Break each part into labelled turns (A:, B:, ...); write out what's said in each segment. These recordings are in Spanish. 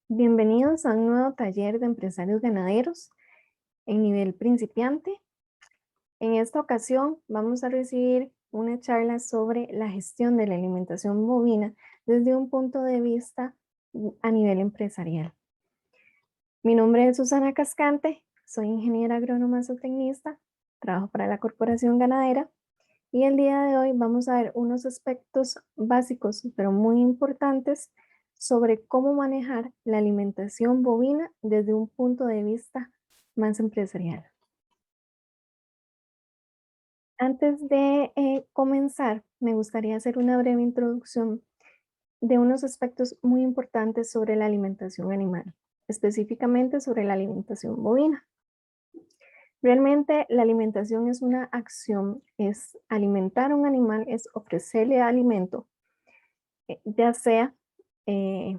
A: Bienvenidos a un nuevo taller de empresarios ganaderos en nivel principiante. En esta ocasión vamos a recibir una charla sobre la gestión de la alimentación bovina desde un punto de vista a nivel empresarial. Mi nombre es Susana Cascante, soy ingeniera agrónoma zootecnista, trabajo para la Corporación Ganadera y el día de hoy vamos a ver unos aspectos básicos pero muy importantes sobre cómo manejar la alimentación bovina desde un punto de vista más empresarial. Antes de comenzar, me gustaría hacer una breve introducción de unos aspectos muy importantes sobre la alimentación animal, específicamente sobre la alimentación bovina. Realmente la alimentación es una acción, es alimentar a un animal, es ofrecerle alimento, ya sea eh,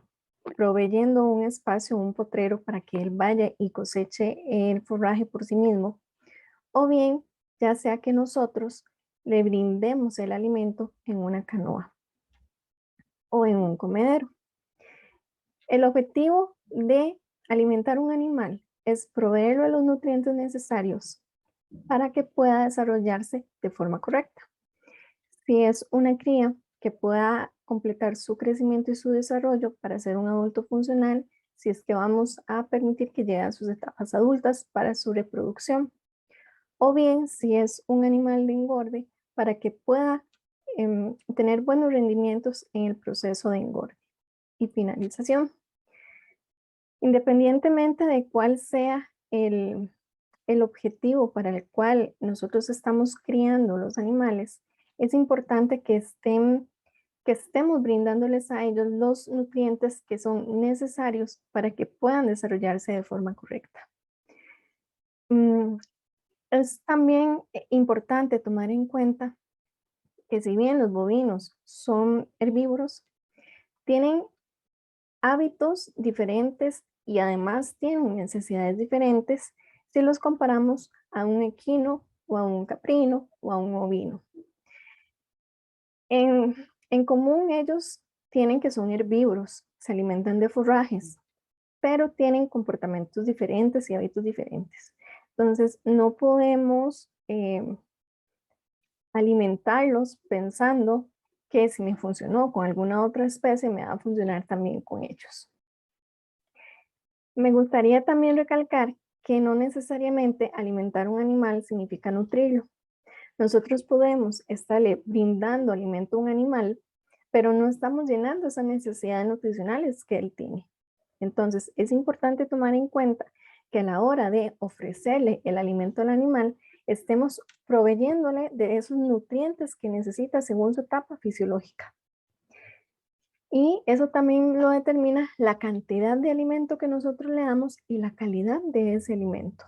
A: proveyendo un espacio, un potrero para que él vaya y coseche el forraje por sí mismo, o bien ya sea que nosotros le brindemos el alimento en una canoa o en un comedero. El objetivo de alimentar un animal es proveerlo de los nutrientes necesarios para que pueda desarrollarse de forma correcta. Si es una cría que pueda completar su crecimiento y su desarrollo para ser un adulto funcional, si es que vamos a permitir que llegue a sus etapas adultas para su reproducción, o bien si es un animal de engorde para que pueda tener buenos rendimientos en el proceso de engorde y finalización. Independientemente de cuál sea el objetivo para el cual nosotros estamos criando los animales, es importante que estemos brindándoles a ellos los nutrientes que son necesarios para que puedan desarrollarse de forma correcta. Es también importante tomar en cuenta que si bien los bovinos son herbívoros, tienen hábitos diferentes y además tienen necesidades diferentes si los comparamos a un equino o a un caprino o a un ovino. En común ellos tienen que son herbívoros, se alimentan de forrajes, pero tienen comportamientos diferentes y hábitos diferentes. Entonces no podemos alimentarlos pensando que si me funcionó con alguna otra especie me va a funcionar también con ellos. Me gustaría también recalcar que no necesariamente alimentar un animal significa nutrirlo. Nosotros podemos estarle brindando alimento a un animal, pero no estamos llenando esas necesidades nutricionales que él tiene. Entonces, es importante tomar en cuenta que a la hora de ofrecerle el alimento al animal, estemos proveyéndole de esos nutrientes que necesita según su etapa fisiológica. Y eso también lo determina la cantidad de alimento que nosotros le damos y la calidad de ese alimento.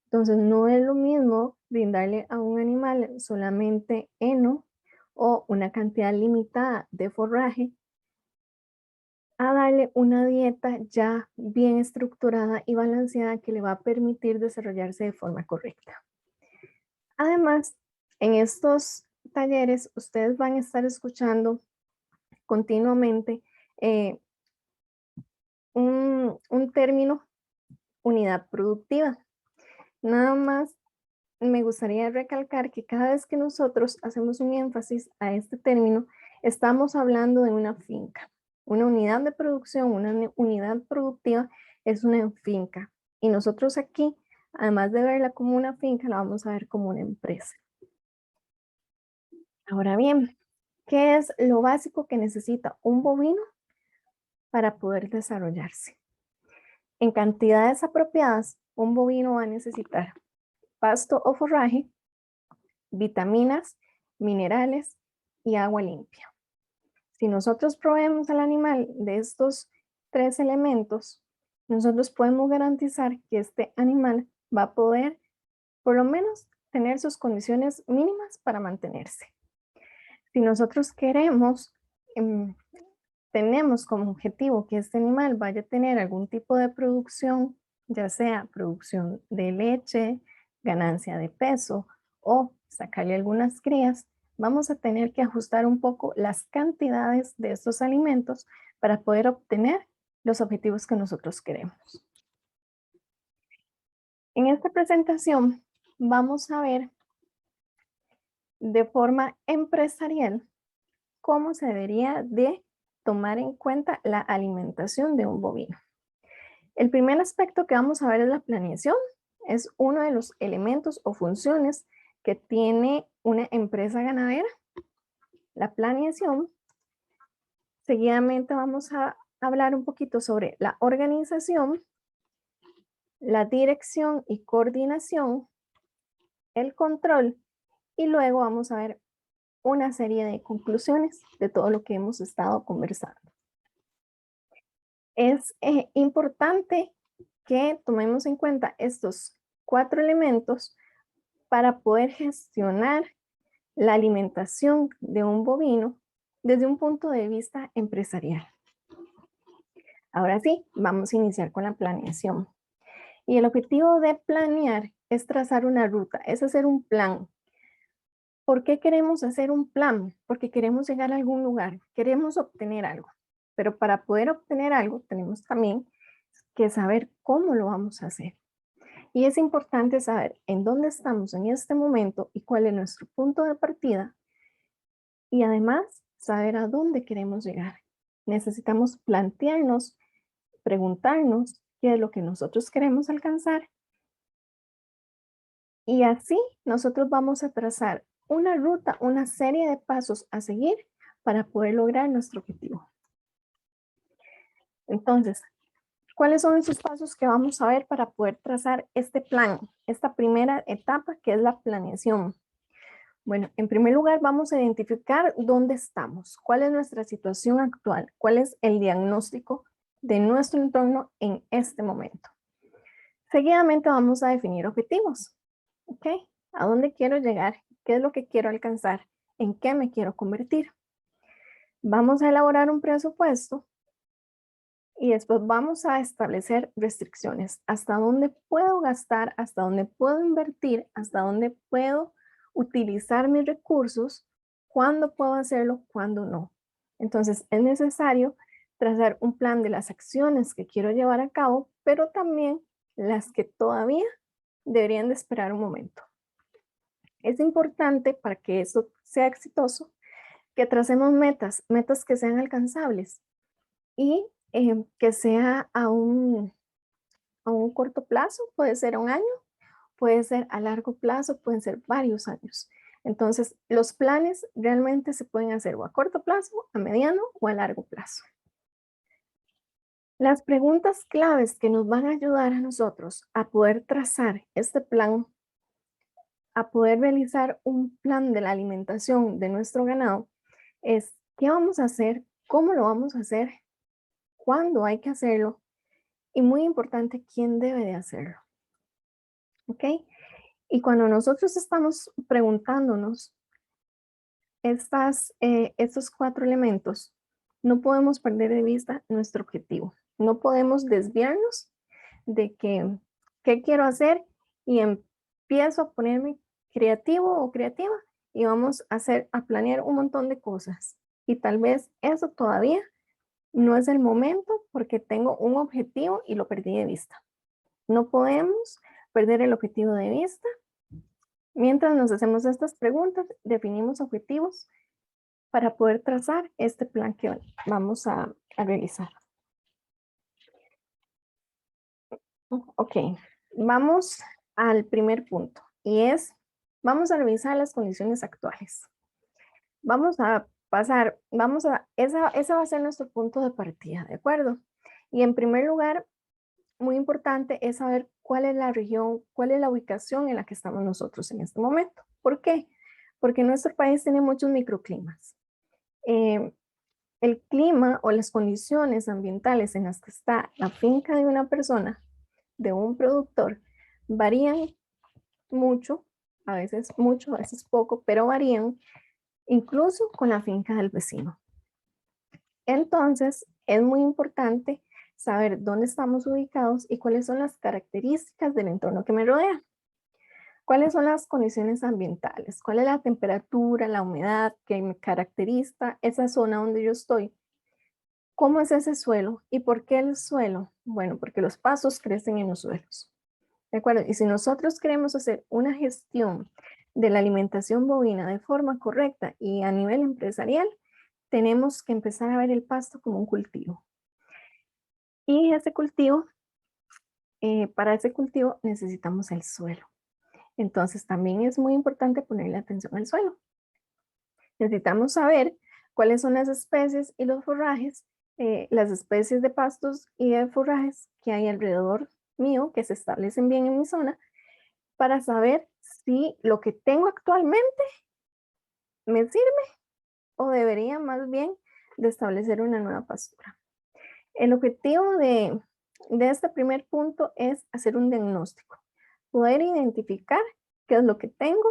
A: Entonces, no es lo mismo brindarle a un animal solamente heno o una cantidad limitada de forraje a darle una dieta ya bien estructurada y balanceada que le va a permitir desarrollarse de forma correcta. Además, en estos talleres ustedes van a estar escuchando continuamente eh, un término, unidad productiva. Nada más me gustaría recalcar que cada vez que nosotros hacemos un énfasis a este término, estamos hablando de una finca. Una unidad de producción, una unidad productiva es una finca. Y nosotros aquí, además de verla como una finca, la vamos a ver como una empresa. Ahora bien, ¿qué es lo básico que necesita un bovino para poder desarrollarse? En cantidades apropiadas, un bovino va a necesitar pasto o forraje, vitaminas, minerales y agua limpia. Si nosotros proveemos al animal de estos tres elementos, nosotros podemos garantizar que este animal va a poder por lo menos tener sus condiciones mínimas para mantenerse. Si nosotros queremos, tenemos como objetivo que este animal vaya a tener algún tipo de producción, ya sea producción de leche, ganancia de peso o sacarle algunas crías, vamos a tener que ajustar un poco las cantidades de estos alimentos para poder obtener los objetivos que nosotros queremos. En esta presentación vamos a ver de forma empresarial cómo se debería de tomar en cuenta la alimentación de un bovino. El primer aspecto que vamos a ver es la planeación. Es uno de los elementos o funciones que tiene una empresa ganadera. La planeación. Seguidamente vamos a hablar un poquito sobre la organización, la dirección y coordinación, el control, y luego vamos a ver una serie de conclusiones de todo lo que hemos estado conversando. Es importante que tomemos en cuenta estos 4 elementos para poder gestionar la alimentación de un bovino desde un punto de vista empresarial. Ahora sí, vamos a iniciar con la planeación. Y el objetivo de planear es trazar una ruta, es hacer un plan. ¿Por qué queremos hacer un plan? Porque queremos llegar a algún lugar, queremos obtener algo. Pero para poder obtener algo tenemos también que saber cómo lo vamos a hacer. Y es importante saber en dónde estamos en este momento y cuál es nuestro punto de partida. Y además, saber a dónde queremos llegar. Necesitamos plantearnos, preguntarnos qué es lo que nosotros queremos alcanzar. Y así nosotros vamos a trazar una ruta, una serie de pasos a seguir para poder lograr nuestro objetivo. Entonces, ¿cuáles son esos pasos que vamos a ver para poder trazar este plan? Esta primera etapa que es la planeación. Bueno, en primer lugar vamos a identificar dónde estamos, cuál es nuestra situación actual, cuál es el diagnóstico de nuestro entorno en este momento. Seguidamente vamos a definir objetivos. ¿Ok? ¿A dónde quiero llegar? ¿Qué es lo que quiero alcanzar? ¿En qué me quiero convertir? Vamos a elaborar un presupuesto y después vamos a establecer restricciones. ¿Hasta dónde puedo gastar? ¿Hasta dónde puedo invertir? ¿Hasta dónde puedo utilizar mis recursos? ¿Cuándo puedo hacerlo? ¿Cuándo no? Entonces es necesario trazar un plan de las acciones que quiero llevar a cabo, pero también las que todavía deberían de esperar un momento. Es importante para que esto sea exitoso que tracemos metas que sean alcanzables y que sea a un corto plazo, puede ser a un año, puede ser a largo plazo, pueden ser varios años. Entonces, los planes realmente se pueden hacer o a corto plazo, a mediano o a largo plazo. Las preguntas claves que nos van a ayudar a nosotros a poder trazar este plan, a poder realizar un plan de la alimentación de nuestro ganado, es qué vamos a hacer, cómo lo vamos a hacer, cuándo hay que hacerlo y muy importante, quién debe de hacerlo. ¿Ok? Y cuando nosotros estamos preguntándonos estos 4 elementos, no podemos perder de vista nuestro objetivo. No podemos desviarnos de qué quiero hacer y empiezo a ponerme creativo o creativa y vamos a planear un montón de cosas. Y tal vez eso todavía no es el momento porque tengo un objetivo y lo perdí de vista. No podemos perder el objetivo de vista. Mientras nos hacemos estas preguntas, definimos objetivos para poder trazar este plan que vamos a realizar. Ok, vamos al primer punto y vamos a revisar las condiciones actuales. Vamos a pasar, esa va a ser nuestro punto de partida, ¿de acuerdo? Y en primer lugar, muy importante es saber cuál es la región, cuál es la ubicación en la que estamos nosotros en este momento. ¿Por qué? Porque nuestro país tiene muchos microclimas. El clima o las condiciones ambientales en las que está la finca de una persona, de un productor, varían mucho, a veces mucho, a veces poco, pero varían incluso con la finca del vecino. Entonces, es muy importante saber dónde estamos ubicados y cuáles son las características del entorno que me rodea. ¿Cuáles son las condiciones ambientales? ¿Cuál es la temperatura, la humedad que me caracteriza esa zona donde yo estoy? ¿Cómo es ese suelo? ¿Y por qué el suelo? Bueno, porque los pastos crecen en los suelos. ¿De acuerdo? Y si nosotros queremos hacer una gestión de la alimentación bovina de forma correcta y a nivel empresarial, tenemos que empezar a ver el pasto como un cultivo. Y ese cultivo, para ese cultivo necesitamos el suelo. Entonces también es muy importante ponerle atención al suelo. Necesitamos saber cuáles son las especies y los forrajes, las especies de pastos y de forrajes que hay alrededor mío, que se establecen bien en mi zona, para saber si lo que tengo actualmente me sirve o debería más bien de establecer una nueva pastura. El objetivo de este primer punto es hacer un diagnóstico, poder identificar qué es lo que tengo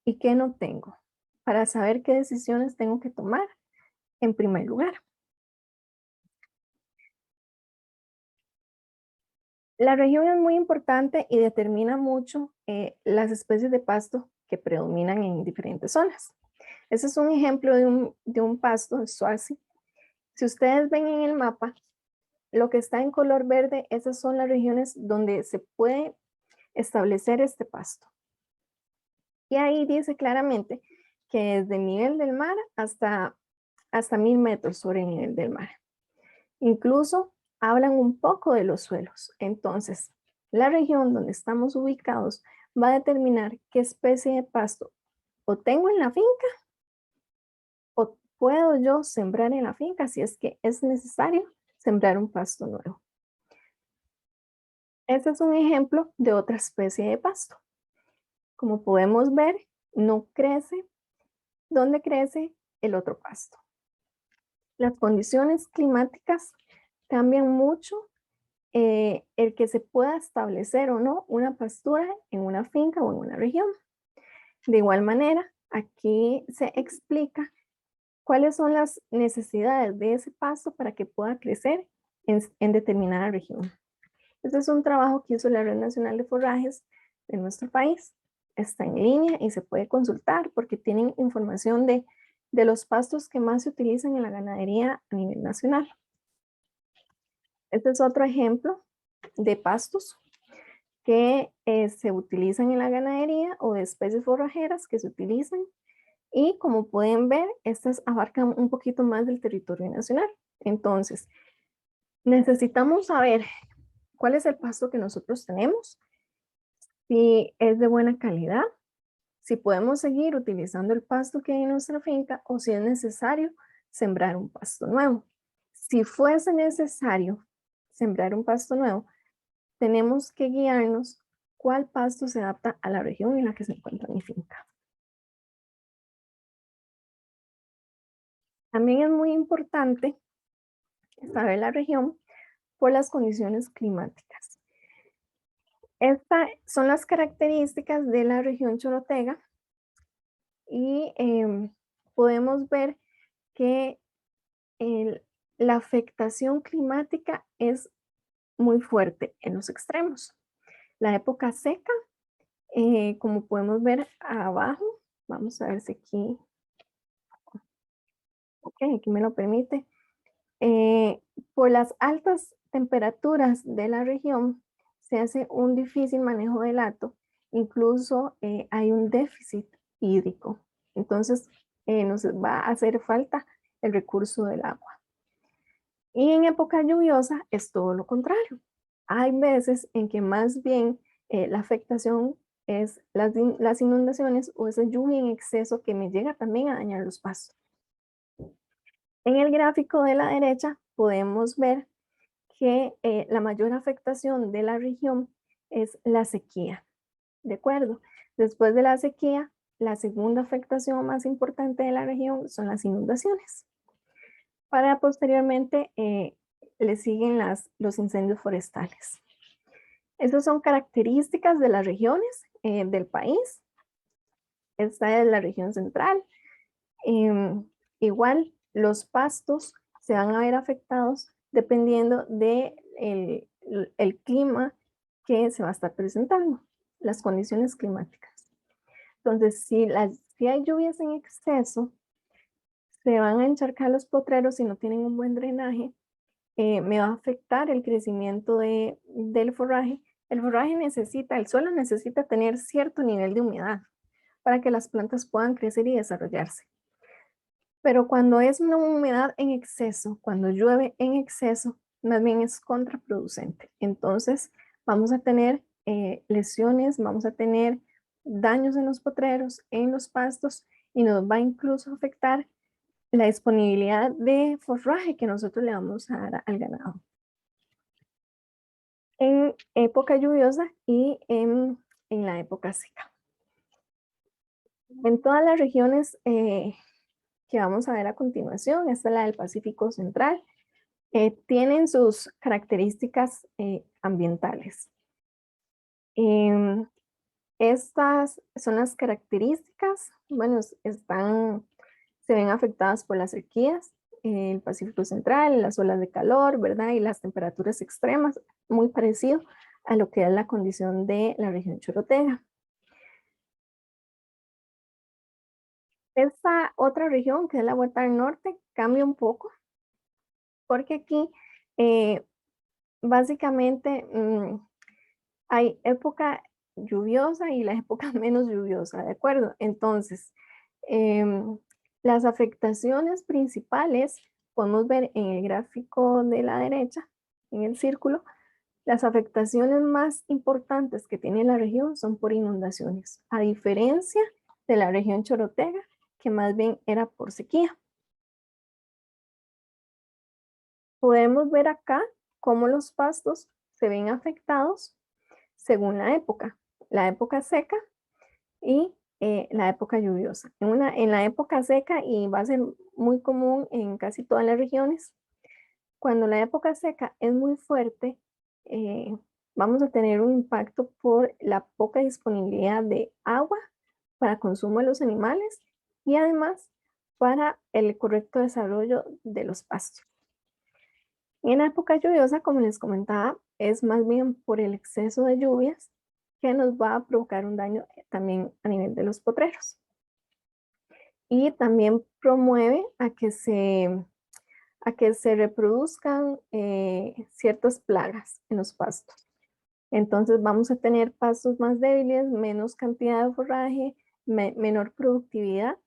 A: y qué no tengo, para saber qué decisiones tengo que tomar en primer lugar. La región es muy importante y determina mucho las especies de pasto que predominan en diferentes zonas. Ese es un ejemplo de un pasto en Swazi. Si ustedes ven en el mapa, lo que está en color verde, esas son las regiones donde se puede establecer este pasto. Y ahí dice claramente que desde el nivel del mar hasta 1000 metros sobre el nivel del mar. Incluso hablan un poco de los suelos. Entonces, la región donde estamos ubicados va a determinar qué especie de pasto o tengo en la finca o puedo yo sembrar en la finca si es que es necesario sembrar un pasto nuevo. Este es un ejemplo de otra especie de pasto. Como podemos ver, no crece donde crece el otro pasto. Las condiciones climáticas cambian mucho el que se pueda establecer o no una pastura en una finca o en una región. De igual manera, aquí se explica cuáles son las necesidades de ese pasto para que pueda crecer en determinada región. Este es un trabajo que hizo la Red Nacional de Forrajes de nuestro país. Está en línea y se puede consultar porque tienen información de los pastos que más se utilizan en la ganadería a nivel nacional. Este es otro ejemplo de pastos que se utilizan en la ganadería o de especies forrajeras que se utilizan. Y como pueden ver, estas abarcan un poquito más del territorio nacional. Entonces, necesitamos saber cuál es el pasto que nosotros tenemos, si es de buena calidad, si podemos seguir utilizando el pasto que hay en nuestra finca o si es necesario sembrar un pasto nuevo. Si fuese necesario sembrar un pasto nuevo, tenemos que guiarnos cuál pasto se adapta a la región en la que se encuentra mi finca. También es muy importante saber la región por las condiciones climáticas. Estas son las características de la región chorotega y podemos ver que la afectación climática es muy fuerte en los extremos. La época seca, como podemos ver abajo, vamos a ver si aquí, ok, aquí me lo permite. Por las altas temperaturas de la región, se hace un difícil manejo del hato, incluso hay un déficit hídrico. Entonces, nos va a hacer falta el recurso del agua. Y en época lluviosa es todo lo contrario. Hay veces en que más bien la afectación es las inundaciones o esa lluvia en exceso que me llega también a dañar los pastos. En el gráfico de la derecha podemos ver que la mayor afectación de la región es la sequía, ¿de acuerdo? Después de la sequía, la segunda afectación más importante de la región son las inundaciones. Para posteriormente le siguen los incendios forestales. Esas son características de las regiones del país. Esta es la región central. Igual los pastos se van a ver afectados dependiendo de el clima que se va a estar presentando, las condiciones climáticas. Entonces, si hay lluvias en exceso, se van a encharcar los potreros si no tienen un buen drenaje, me va a afectar el crecimiento del forraje. El forraje necesita, el suelo necesita tener cierto nivel de humedad para que las plantas puedan crecer y desarrollarse. Pero cuando es una humedad en exceso, cuando llueve en exceso, más bien es contraproducente. Entonces vamos a tener lesiones, vamos a tener daños en los potreros, en los pastos, y nos va a incluso afectar la disponibilidad de forraje que nosotros le vamos a dar al ganado. En época lluviosa y en la época seca. En todas las regiones que vamos a ver a continuación, esta es la del Pacífico Central, tienen sus características ambientales. Estas son las características, bueno, se ven afectadas por las sequías, el Pacífico Central, las olas de calor, ¿verdad? Y las temperaturas extremas, muy parecido a lo que es la condición de la región chorotega. Esta otra región, que es la Vuelta al Norte, cambia un poco, porque aquí básicamente hay época lluviosa y la época menos lluviosa, ¿de acuerdo? Entonces, las afectaciones principales, podemos ver en el gráfico de la derecha, en el círculo, las afectaciones más importantes que tiene la región son por inundaciones, a diferencia de la región chorotega, que más bien era por sequía. Podemos ver acá cómo los pastos se ven afectados según la época seca y la época lluviosa. En la época seca, y va a ser muy común en casi todas las regiones, cuando la época seca es muy fuerte, vamos a tener un impacto por la poca disponibilidad de agua para consumo de los animales y además para el correcto desarrollo de los pastos. En la época lluviosa, como les comentaba, es más bien por el exceso de lluvias que nos va a provocar un daño también a nivel de los potreros. Y también promueve a que se reproduzcan ciertas plagas en los pastos. Entonces vamos a tener pastos más débiles, menos cantidad de forraje, menor productividad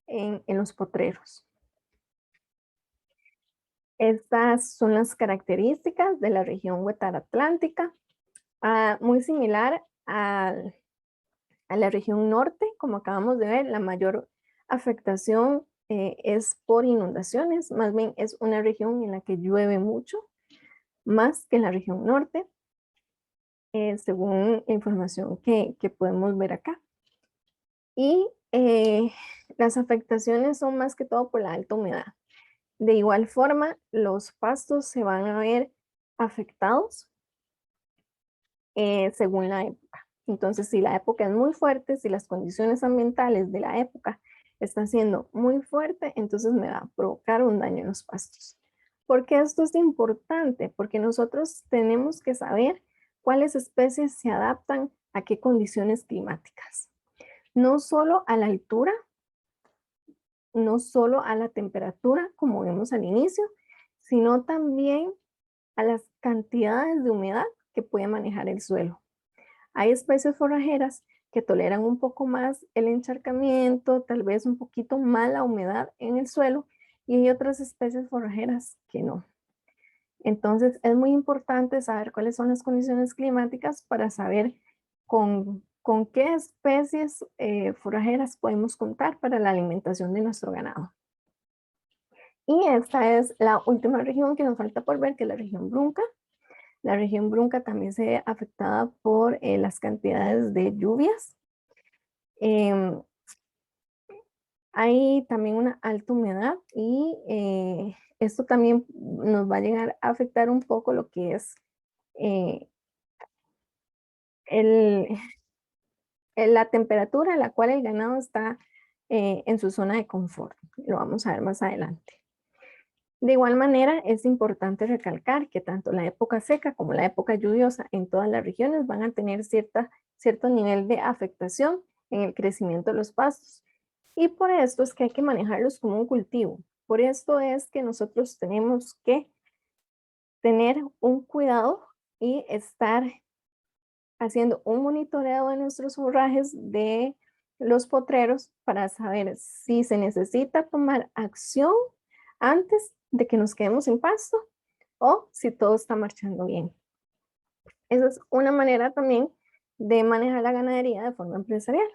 A: en los potreros. Estas son las características de la región Huetar Atlántica, muy similar a la región norte, como acabamos de ver, la mayor afectación es por inundaciones, más bien es una región en la que llueve mucho, más que la región norte, según la información que podemos ver acá. Y las afectaciones son más que todo por la alta humedad. De igual forma, los pastos se van a ver afectados según la época. Entonces, si la época es muy fuerte, si las condiciones ambientales de la época están siendo muy fuerte, entonces me va a provocar un daño en los pastos. ¿Por qué esto es importante? Porque nosotros tenemos que saber cuáles especies se adaptan a qué condiciones climáticas. No solo a la altura, no solo a la temperatura, como vemos al inicio, sino también a las cantidades de humedad que puede manejar el suelo. Hay especies forrajeras que toleran un poco más el encharcamiento, tal vez un poquito más la humedad en el suelo, y hay otras especies forrajeras que no. Entonces es muy importante saber cuáles son las condiciones climáticas para saber con qué especies forrajeras podemos contar para la alimentación de nuestro ganado. Y esta es la última región que nos falta por ver, que es la región Brunca. La región Brunca también se ve afectada por las cantidades de lluvias. Hay también una alta humedad y esto también nos va a llegar a afectar un poco lo que es el, la temperatura a la cual el ganado está en su zona de confort. Lo vamos a ver más adelante. De igual manera, es importante recalcar que tanto la época seca como la época lluviosa en todas las regiones van a tener cierto nivel de afectación en el crecimiento de los pastos. Y por esto es que hay que manejarlos como un cultivo. Por esto es que nosotros tenemos que tener un cuidado y estar haciendo un monitoreo de nuestros forrajes de los potreros para saber si se necesita tomar acción antes de que nos quedemos sin pasto o si todo está marchando bien. Esa es una manera también de manejar la ganadería de forma empresarial.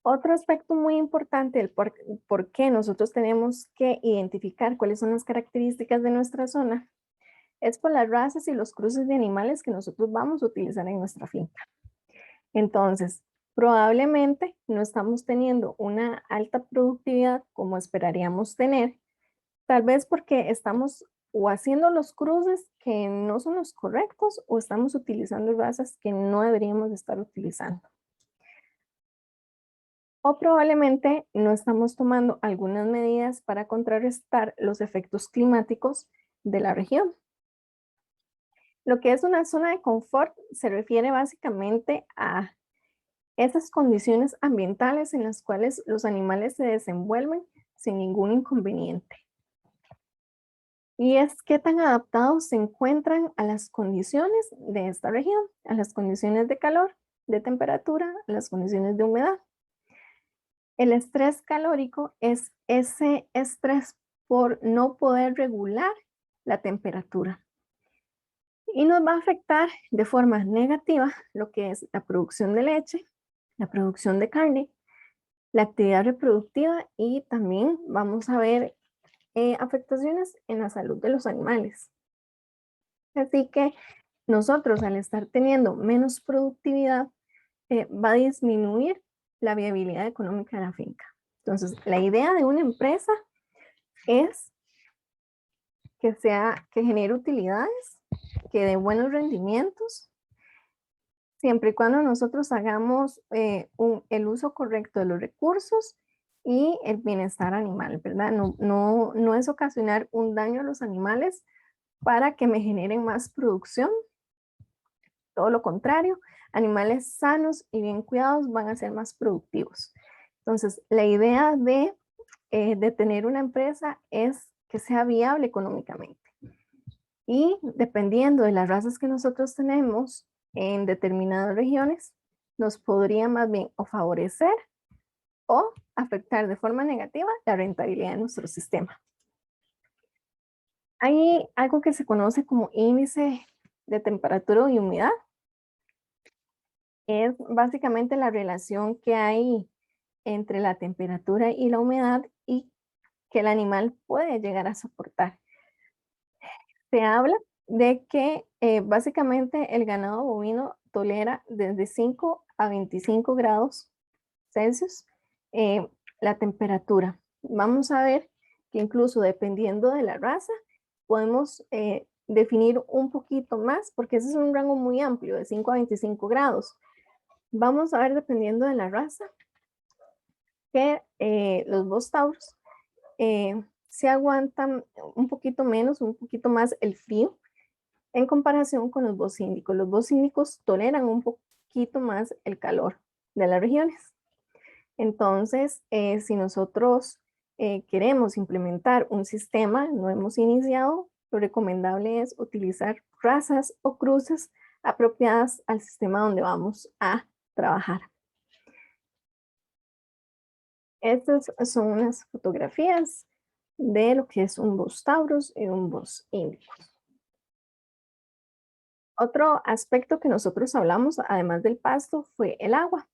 A: Otro aspecto muy importante del por qué nosotros tenemos que identificar cuáles son las características de nuestra zona es por las razas y los cruces de animales que nosotros vamos a utilizar en nuestra finca. Entonces, probablemente no estamos teniendo una alta productividad como esperaríamos tener, tal vez porque estamos o haciendo los cruces que no son los correctos o estamos utilizando razas que no deberíamos estar utilizando. O probablemente no estamos tomando algunas medidas para contrarrestar los efectos climáticos de la región. Lo que es una zona de confort se refiere básicamente a esas condiciones ambientales en las cuales los animales se desenvuelven sin ningún inconveniente. Y es qué tan adaptados se encuentran a las condiciones de esta región, a las condiciones de calor, de temperatura, a las condiciones de humedad. El estrés calórico es ese estrés por no poder regular la temperatura. Y nos va a afectar de forma negativa lo que es la producción de leche, la producción de carne, la actividad reproductiva y también vamos a ver afectaciones en la salud de los animales. Así que nosotros al estar teniendo menos productividad va a disminuir la viabilidad económica de la finca. Entonces, la idea de una empresa es que genere utilidades, que dé buenos rendimientos, siempre y cuando nosotros hagamos el uso correcto de los recursos y el bienestar animal, ¿verdad? No es ocasionar un daño a los animales para que me generen más producción. Todo lo contrario, animales sanos y bien cuidados van a ser más productivos. Entonces, la idea de tener una empresa es que sea viable económicamente. Y dependiendo de las razas que nosotros tenemos en determinadas regiones, nos podría más bien o favorecer o afectar de forma negativa la rentabilidad de nuestro sistema. Hay algo que se conoce como índice de temperatura y humedad. Es básicamente la relación que hay entre la temperatura y la humedad y que el animal puede llegar a soportar. Se habla de que básicamente el ganado bovino tolera desde 5 a 25 grados Celsius la temperatura. Vamos a ver que incluso dependiendo de la raza, podemos definir un poquito más, porque ese es un rango muy amplio, de 5 a 25 grados. Vamos a ver, dependiendo de la raza, que los Bos Taurus se aguantan un poquito menos, un poquito más el frío en comparación con los Bos Índicos. Los Bos Índicos toleran un poquito más el calor de las regiones. Entonces, si nosotros queremos implementar un sistema, no hemos iniciado, lo recomendable es utilizar razas o cruces apropiadas al sistema donde vamos a trabajar. Estas son unas fotografías de lo que es un Bos Taurus y un Bos Indicus. Otro aspecto que nosotros hablamos, además del pasto, fue el agua.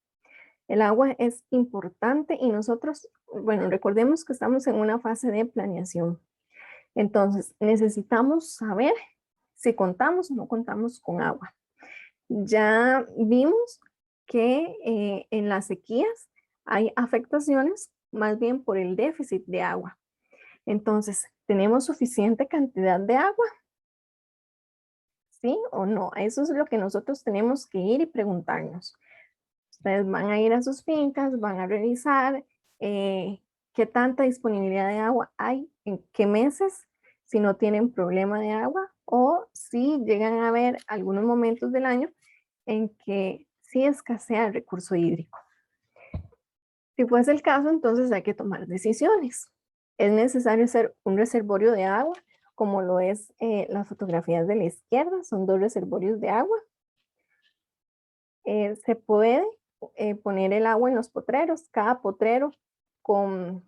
A: El agua es importante y nosotros, bueno, recordemos que estamos en una fase de planeación. Entonces, necesitamos saber si contamos o no contamos con agua. Ya vimos que en las sequías hay afectaciones más bien por el déficit de agua. Entonces, ¿tenemos suficiente cantidad de agua? ¿Sí o no? Eso es lo que nosotros tenemos que ir y preguntarnos. Ustedes van a ir a sus fincas, van a revisar qué tanta disponibilidad de agua hay, en qué meses, si no tienen problema de agua o si llegan a haber algunos momentos del año en que sí escasea el recurso hídrico. Si fuese el caso, entonces hay que tomar decisiones. Es necesario hacer un reservorio de agua, como lo es las fotografías de la izquierda, son dos reservorios de agua. Se puede poner el agua en los potreros, cada potrero con,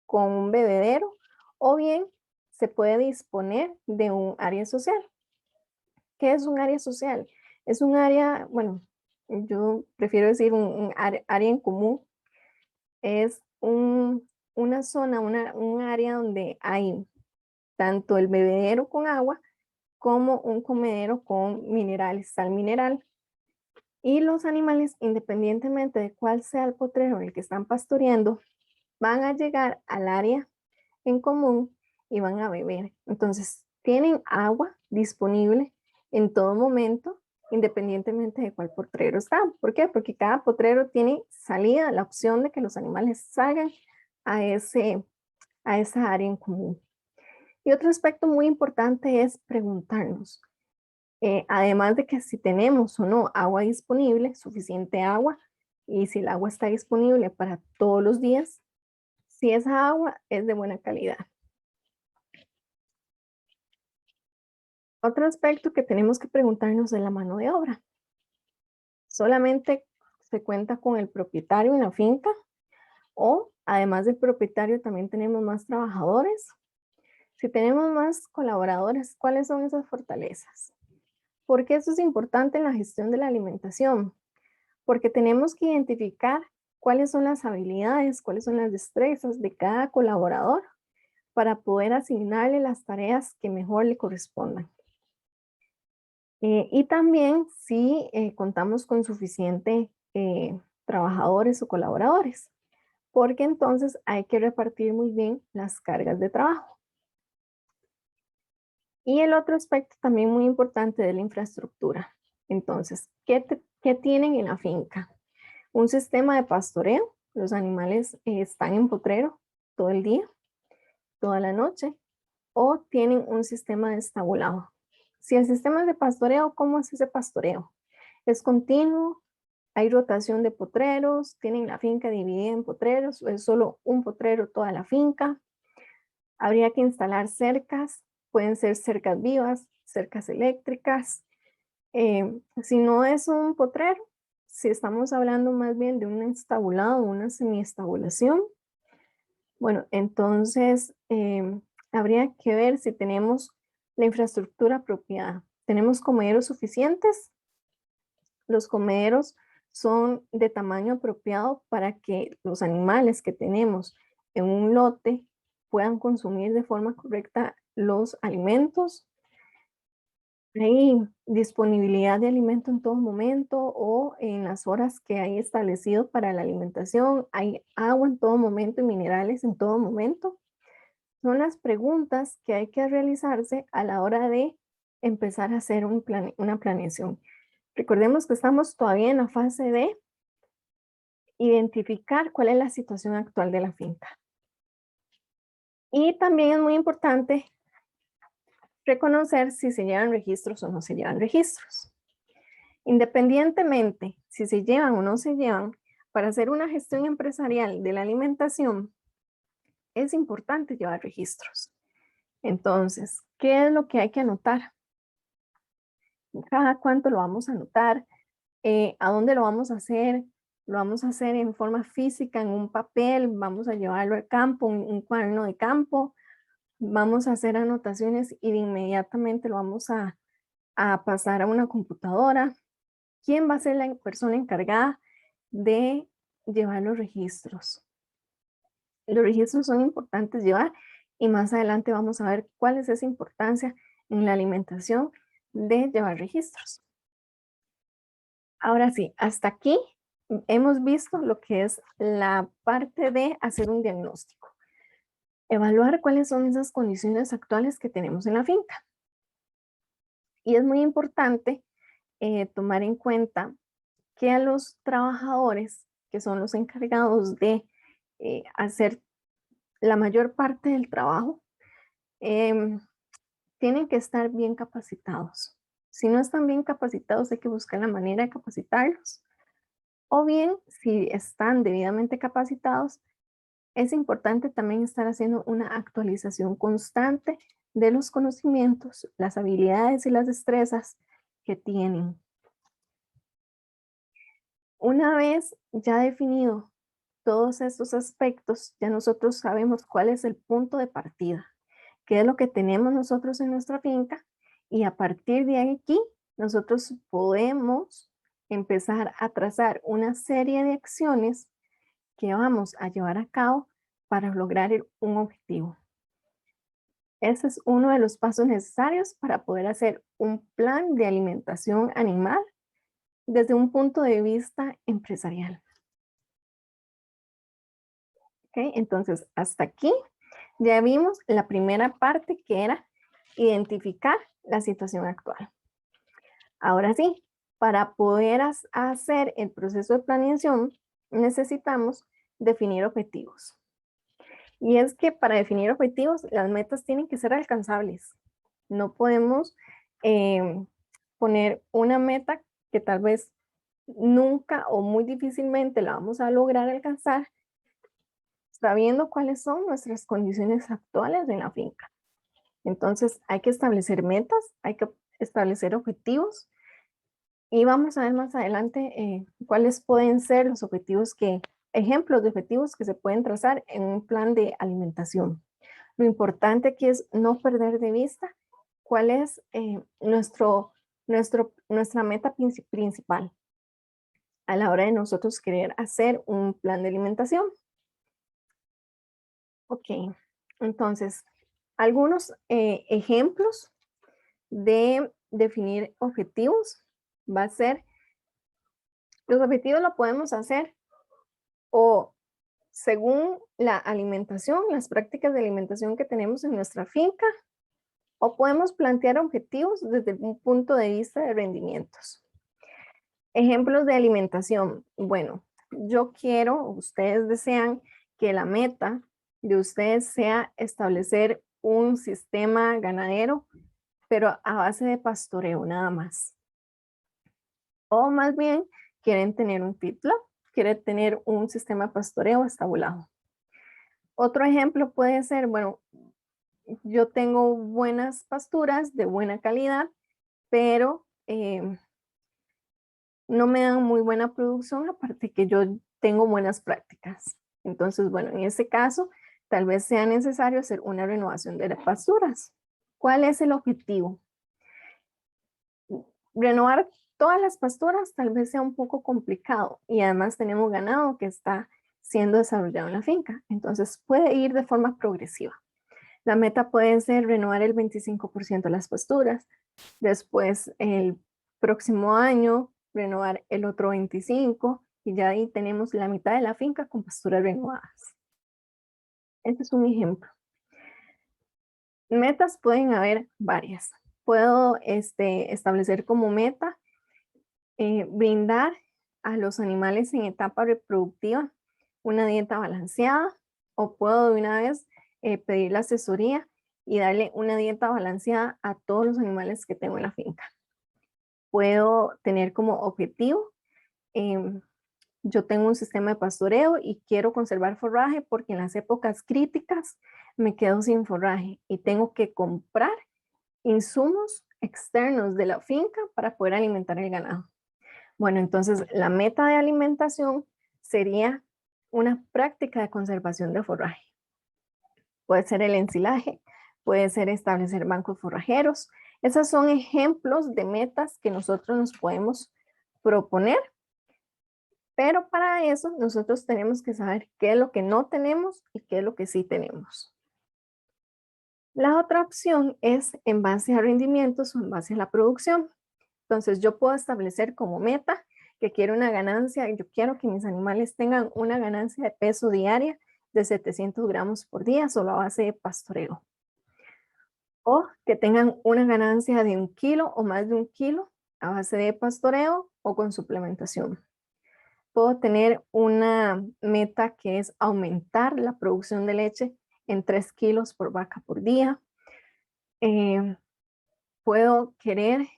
A: con un bebedero, o bien se puede disponer de un área social. ¿Qué es un área social? Es un área, bueno, yo prefiero decir un área en común. Es una zona, un área donde hay tanto el bebedero con agua como un comedero con minerales, sal mineral. Y los animales, independientemente de cuál sea el potrero en el que están pastoreando, van a llegar al área en común y van a beber. Entonces, tienen agua disponible en todo momento, independientemente de cuál potrero está. ¿Por qué? Porque cada potrero tiene salida, la opción de que los animales salgan a, a esa área en común. Y otro aspecto muy importante es preguntarnos, además de que si tenemos o no agua disponible, suficiente agua, y si el agua está disponible para todos los días, si esa agua es de buena calidad. Otro aspecto que tenemos que preguntarnos es la mano de obra. ¿Solamente se cuenta con el propietario en la finca? ¿O además del propietario también tenemos más trabajadores? Si tenemos más colaboradores, ¿cuáles son esas fortalezas? ¿Por qué eso es importante en la gestión de la alimentación? Porque tenemos que identificar cuáles son las habilidades, cuáles son las destrezas de cada colaborador para poder asignarle las tareas que mejor le correspondan. Y también si contamos con suficiente trabajadores o colaboradores, porque entonces hay que repartir muy bien las cargas de trabajo. Y el otro aspecto también muy importante de la infraestructura. Entonces, ¿qué tienen en la finca? Un sistema de pastoreo. Los animales están en potrero todo el día, toda la noche, o tienen un sistema de estabulado. Si el sistema es de pastoreo, ¿cómo es ese pastoreo? ¿Es continuo? ¿Hay rotación de potreros? ¿Tienen la finca dividida en potreros? ¿O es solo un potrero toda la finca? Habría que instalar cercas. Pueden ser cercas vivas, cercas eléctricas. Si no es un potrero, si estamos hablando más bien de un estabulado, una semiestabulación, bueno, entonces habría que ver si tenemos la infraestructura apropiada. ¿Tenemos comederos suficientes? Los comederos son de tamaño apropiado para que los animales que tenemos en un lote puedan consumir de forma correcta los alimentos. ¿Hay disponibilidad de alimento en todo momento o en las horas que hay establecido para la alimentación? ¿Hay agua en todo momento y minerales en todo momento? Son las preguntas que hay que realizarse a la hora de empezar a hacer una planeación. Recordemos que estamos todavía en la fase de identificar cuál es la situación actual de la finca. Y también es muy importante reconocer si se llevan registros o no se llevan registros. Independientemente si se llevan o no se llevan, para hacer una gestión empresarial de la alimentación, es importante llevar registros. Entonces, ¿qué es lo que hay que anotar? ¿Cada cuánto lo vamos a anotar? ¿A dónde lo vamos a hacer? ¿Lo vamos a hacer en forma física, en un papel? ¿Vamos a llevarlo al campo, un cuaderno de campo? ¿Vamos a hacer anotaciones y de inmediatamente lo vamos a pasar a una computadora? ¿Quién va a ser la persona encargada de llevar los registros? Los registros son importantes llevar y más adelante vamos a ver cuál es esa importancia en la alimentación de llevar registros. Ahora sí, hasta aquí hemos visto lo que es la parte de hacer un diagnóstico. Evaluar cuáles son esas condiciones actuales que tenemos en la finca. Y es muy importante tomar en cuenta que a los trabajadores, que son los encargados de hacer la mayor parte del trabajo, em, tienen que estar bien capacitados. Si no están bien capacitados, hay que buscar la manera de capacitarlos O bien, si están debidamente capacitados, es importante también estar haciendo una actualización constante de los conocimientos, las habilidades y las destrezas que tienen. Una vez ya definido todos estos aspectos, ya nosotros sabemos cuál es el punto de partida, qué es lo que tenemos nosotros en nuestra finca, y a partir de aquí nosotros podemos empezar a trazar una serie de acciones que vamos a llevar a cabo para lograr un objetivo. Ese es uno de los pasos necesarios para poder hacer un plan de alimentación animal desde un punto de vista empresarial. ¿Ok? Entonces, hasta aquí ya vimos la primera parte, que era identificar la situación actual. Ahora sí, para poder hacer el proceso de planeación, necesitamos definir objetivos. Y es que para definir objetivos, las metas tienen que ser alcanzables. No podemos poner una meta que tal vez nunca o muy difícilmente la vamos a lograr alcanzar, sabiendo cuáles son nuestras condiciones actuales en la finca. Entonces hay que establecer metas, hay que establecer objetivos, y vamos a ver más adelante cuáles pueden ser los objetivos ejemplos de objetivos que se pueden trazar en un plan de alimentación. Lo importante aquí es no perder de vista cuál es nuestra meta principal a la hora de nosotros querer hacer un plan de alimentación. Ok, entonces, algunos ejemplos de definir objetivos va a ser, los objetivos lo podemos hacer o según la alimentación, las prácticas de alimentación que tenemos en nuestra finca, o podemos plantear objetivos desde un punto de vista de rendimientos. Ejemplos de alimentación. Bueno, yo quiero, ustedes desean que la meta de ustedes sea establecer un sistema ganadero, pero a base de pastoreo nada más. O más bien, quieren tener un feedlot, quieren tener un sistema de pastoreo estabulado. Otro ejemplo puede ser, bueno, yo tengo buenas pasturas de buena calidad, pero no me dan muy buena producción, aparte que yo tengo buenas prácticas. Entonces, bueno, en ese caso, tal vez sea necesario hacer una renovación de las pasturas. ¿Cuál es el objetivo? Renovar todas las pasturas tal vez sea un poco complicado, y además tenemos ganado que está siendo desarrollado en la finca. Entonces, puede ir de forma progresiva. La meta puede ser renovar el 25% de las pasturas. Después, el próximo año, renovar el otro 25%, y ya ahí tenemos la mitad de la finca con pasturas renovadas. Este es un ejemplo. Metas pueden haber varias. Puedo establecer como meta brindar a los animales en etapa reproductiva una dieta balanceada, o puedo de una vez pedir la asesoría y darle una dieta balanceada a todos los animales que tengo en la finca. Puedo tener como objetivo, yo tengo un sistema de pastoreo y quiero conservar forraje porque en las épocas críticas me quedo sin forraje y tengo que comprar insumos externos de la finca para poder alimentar el ganado. Bueno, entonces la meta de alimentación sería una práctica de conservación de forraje. Puede ser el ensilaje, puede ser establecer bancos forrajeros. Esos son ejemplos de metas que nosotros nos podemos proponer, pero para eso nosotros tenemos que saber qué es lo que no tenemos y qué es lo que sí tenemos. La otra opción es en base a rendimientos o en base a la producción. Entonces yo puedo establecer como meta que quiero una ganancia, yo quiero que mis animales tengan una ganancia de peso diaria de 700 gramos por día solo a base de pastoreo. O que tengan una ganancia de 1 kilo o más de 1 kilo a base de pastoreo o con suplementación. Puedo tener una meta que es aumentar la producción de leche en 3 kilos por vaca por día. Puedo querer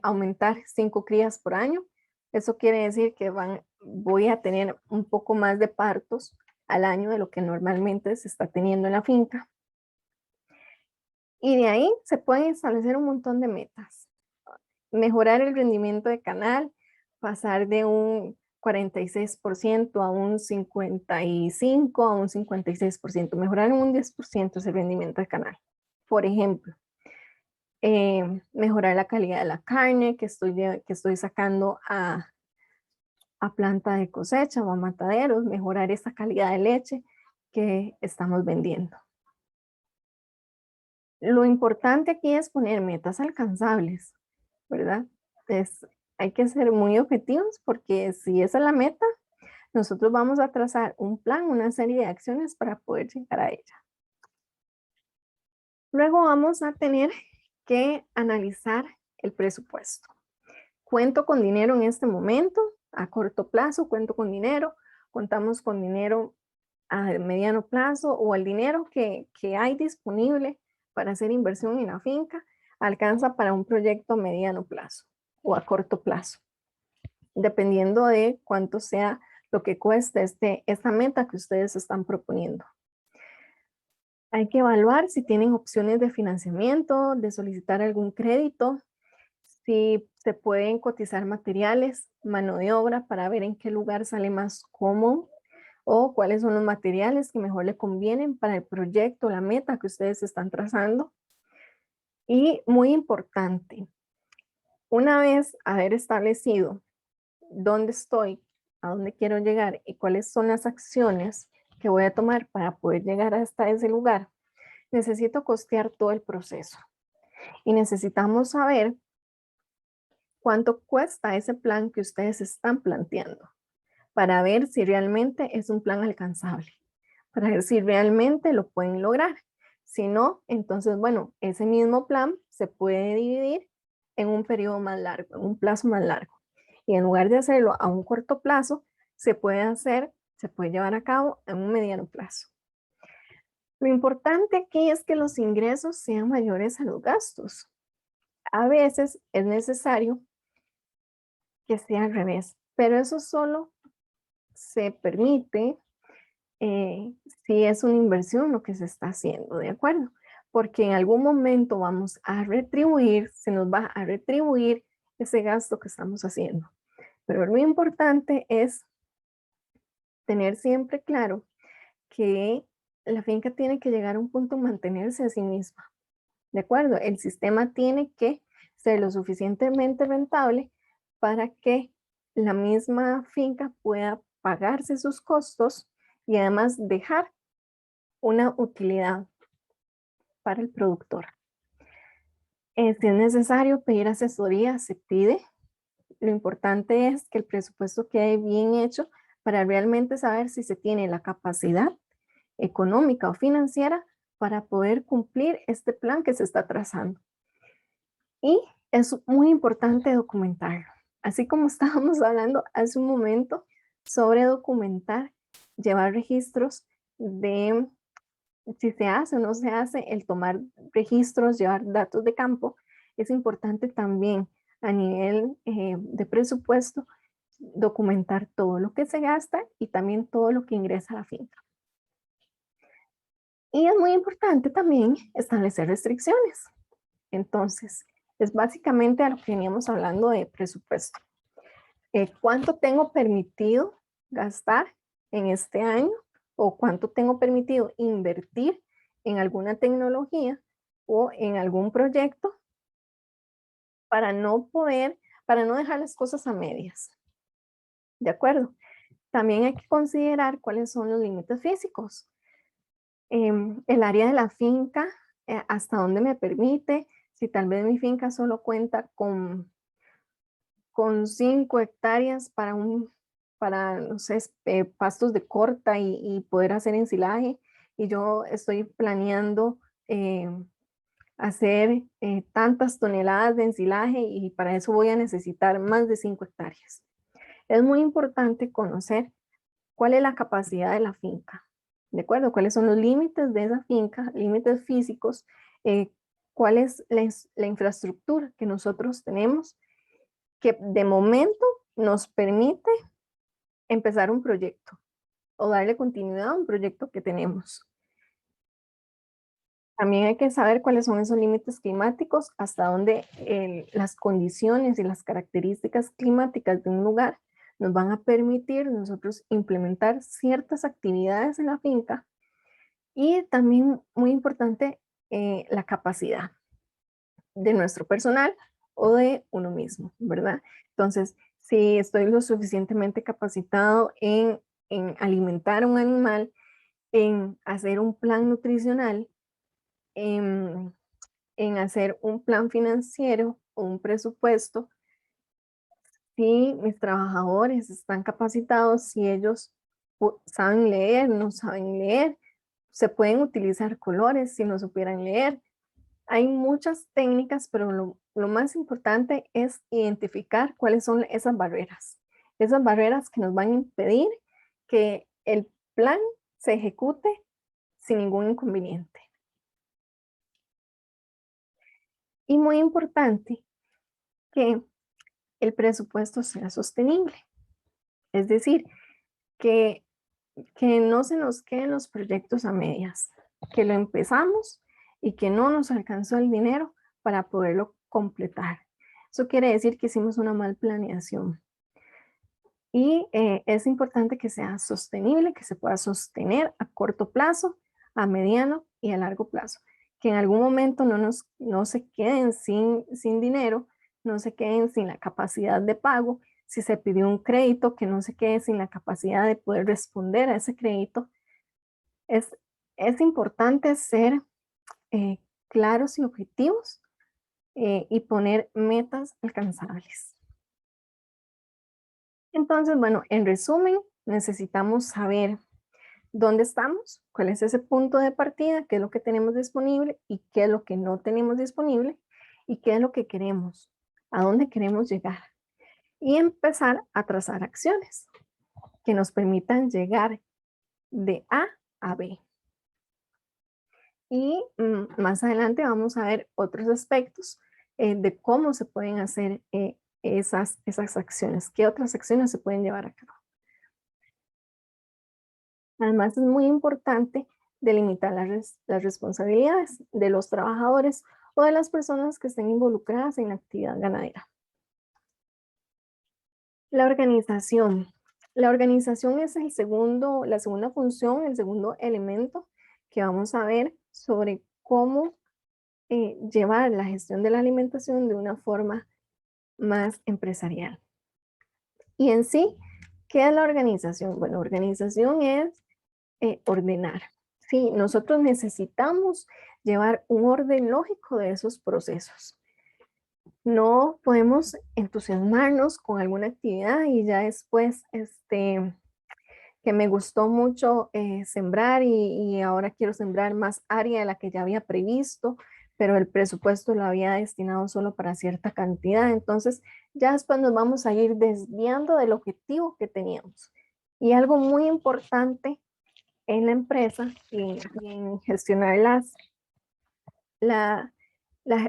A: aumentar 5 crías por año. Eso quiere decir que van voy a tener un poco más de partos al año de lo que normalmente se está teniendo en la finca. Y de ahí se pueden establecer un montón de metas. Mejorar el rendimiento de canal, pasar de un 46% a un 55%, a un 56%, mejorar en un 10% ese rendimiento de canal. Por ejemplo, mejorar la calidad de la carne que estoy sacando a planta de cosecha o a mataderos, mejorar esa calidad de leche que estamos vendiendo. Lo importante aquí es poner metas alcanzables, ¿verdad? Hay que ser muy objetivos porque si esa es la meta, nosotros vamos a trazar un plan, una serie de acciones para poder llegar a ella. Luego vamos a tener que analizar el presupuesto. ¿Cuento con dinero en este momento? A corto plazo, cuento con dinero. Contamos con dinero a mediano plazo o el dinero que hay disponible para hacer inversión en la finca alcanza para un proyecto a mediano plazo o a corto plazo, dependiendo de cuánto sea lo que cueste esta meta que ustedes están proponiendo. Hay que evaluar si tienen opciones de financiamiento, de solicitar algún crédito, si se pueden cotizar materiales, mano de obra para ver en qué lugar sale más cómodo o cuáles son los materiales que mejor le convienen para el proyecto, la meta que ustedes están trazando. Y muy importante, una vez haber establecido dónde estoy, a dónde quiero llegar y cuáles son las acciones que voy a tomar para poder llegar hasta ese lugar, necesito costear todo el proceso y necesitamos saber cuánto cuesta ese plan que ustedes están planteando para ver si realmente es un plan alcanzable, para ver si realmente lo pueden lograr. Si no, entonces, bueno, ese mismo plan se puede dividir en un periodo más largo, en un plazo más largo. Y en lugar de hacerlo a un corto plazo, se puede llevar a cabo en un mediano plazo. Lo importante aquí es que los ingresos sean mayores a los gastos. A veces es necesario que sea al revés, pero eso solo se permite si es una inversión lo que se está haciendo, ¿de acuerdo? Porque en algún momento vamos a retribuir, se nos va a retribuir ese gasto que estamos haciendo. Pero lo importante es tener siempre claro que la finca tiene que llegar a un punto de mantenerse a sí misma, ¿de acuerdo? El sistema tiene que ser lo suficientemente rentable para que la misma finca pueda pagarse sus costos y además dejar una utilidad para el productor. Si es necesario pedir asesoría, se pide. Lo importante es que el presupuesto quede bien hecho para realmente saber si se tiene la capacidad económica o financiera para poder cumplir este plan que se está trazando. Y es muy importante documentarlo. Así como estábamos hablando hace un momento sobre documentar, llevar registros de si se hace o no se hace, el tomar registros, llevar datos de campo, es importante también a nivel de presupuesto documentar todo lo que se gasta y también todo lo que ingresa a la finca. Y es muy importante también establecer restricciones. Entonces, es básicamente a lo que veníamos hablando de presupuesto. ¿Cuánto tengo permitido gastar en este año? ¿O cuánto tengo permitido invertir en alguna tecnología o en algún proyecto para no dejar las cosas a medias? ¿De acuerdo? También hay que considerar cuáles son los límites físicos. El área de la finca, hasta dónde me permite, si tal vez mi finca solo cuenta con 5 hectáreas para no sé, pastos de corta y poder hacer ensilaje. Y yo estoy planeando hacer tantas toneladas de ensilaje y para eso voy a necesitar más de 5 hectáreas. Es muy importante conocer cuál es la capacidad de la finca, ¿de acuerdo? ¿Cuáles son los límites de esa finca, límites físicos? ¿Cuál es la infraestructura que nosotros tenemos que de momento nos permite empezar un proyecto o darle continuidad a un proyecto que tenemos. También hay que saber cuáles son esos límites climáticos, hasta dónde las condiciones y las características climáticas de un lugar nos van a permitir nosotros implementar ciertas actividades en la finca. Y también muy importante, la capacidad de nuestro personal o de uno mismo, ¿verdad? Entonces, si estoy lo suficientemente capacitado en alimentar a un animal, en hacer un plan nutricional, en, en hacer un plan financiero o un presupuesto, si mis trabajadores están capacitados, si ellos saben leer, no saben leer, se pueden utilizar colores si no supieran leer. Hay muchas técnicas, pero lo más importante es identificar cuáles son esas barreras que nos van a impedir que el plan se ejecute sin ningún inconveniente. Y muy importante que el presupuesto sea sostenible, es decir, que, que no se nos queden los proyectos a medias, que lo empezamos y que no nos alcanzó el dinero para poderlo completar. Eso quiere decir que hicimos una mal planeación. Y es importante que sea sostenible, que se pueda sostener a corto plazo, a mediano y a largo plazo. Que en algún momento no se queden sin dinero, no se queden sin la capacidad de pago. Si se pidió un crédito, que no se quede sin la capacidad de poder responder a ese crédito. Es, es importante ser eh, claros y objetivos y poner metas alcanzables. Entonces, bueno, en resumen, necesitamos saber dónde estamos, cuál es ese punto de partida, qué es lo que tenemos disponible y qué es lo que no tenemos disponible y qué es lo que queremos, a dónde queremos llegar. Y empezar a trazar acciones que nos permitan llegar de A a B. Y más adelante vamos a ver otros aspectos de cómo se pueden hacer esas acciones, qué otras acciones se pueden llevar a cabo. Además, es muy importante delimitar las responsabilidades de los trabajadores o de las personas que estén involucradas en la actividad ganadera. La organización. La organización es la segunda función, el segundo elemento que vamos a ver sobre cómo llevar la gestión de la alimentación de una forma más empresarial. Y en sí, ¿qué es la organización? Bueno, organización es ordenar. Sí, nosotros necesitamos llevar un orden lógico de esos procesos. No podemos entusiasmarnos con alguna actividad y ya después, que me gustó mucho sembrar y ahora quiero sembrar más área de la que ya había previsto, pero el presupuesto lo había destinado solo para cierta cantidad. Entonces, ya después nos vamos a ir desviando del objetivo que teníamos. Y algo muy importante en la empresa y en gestionar la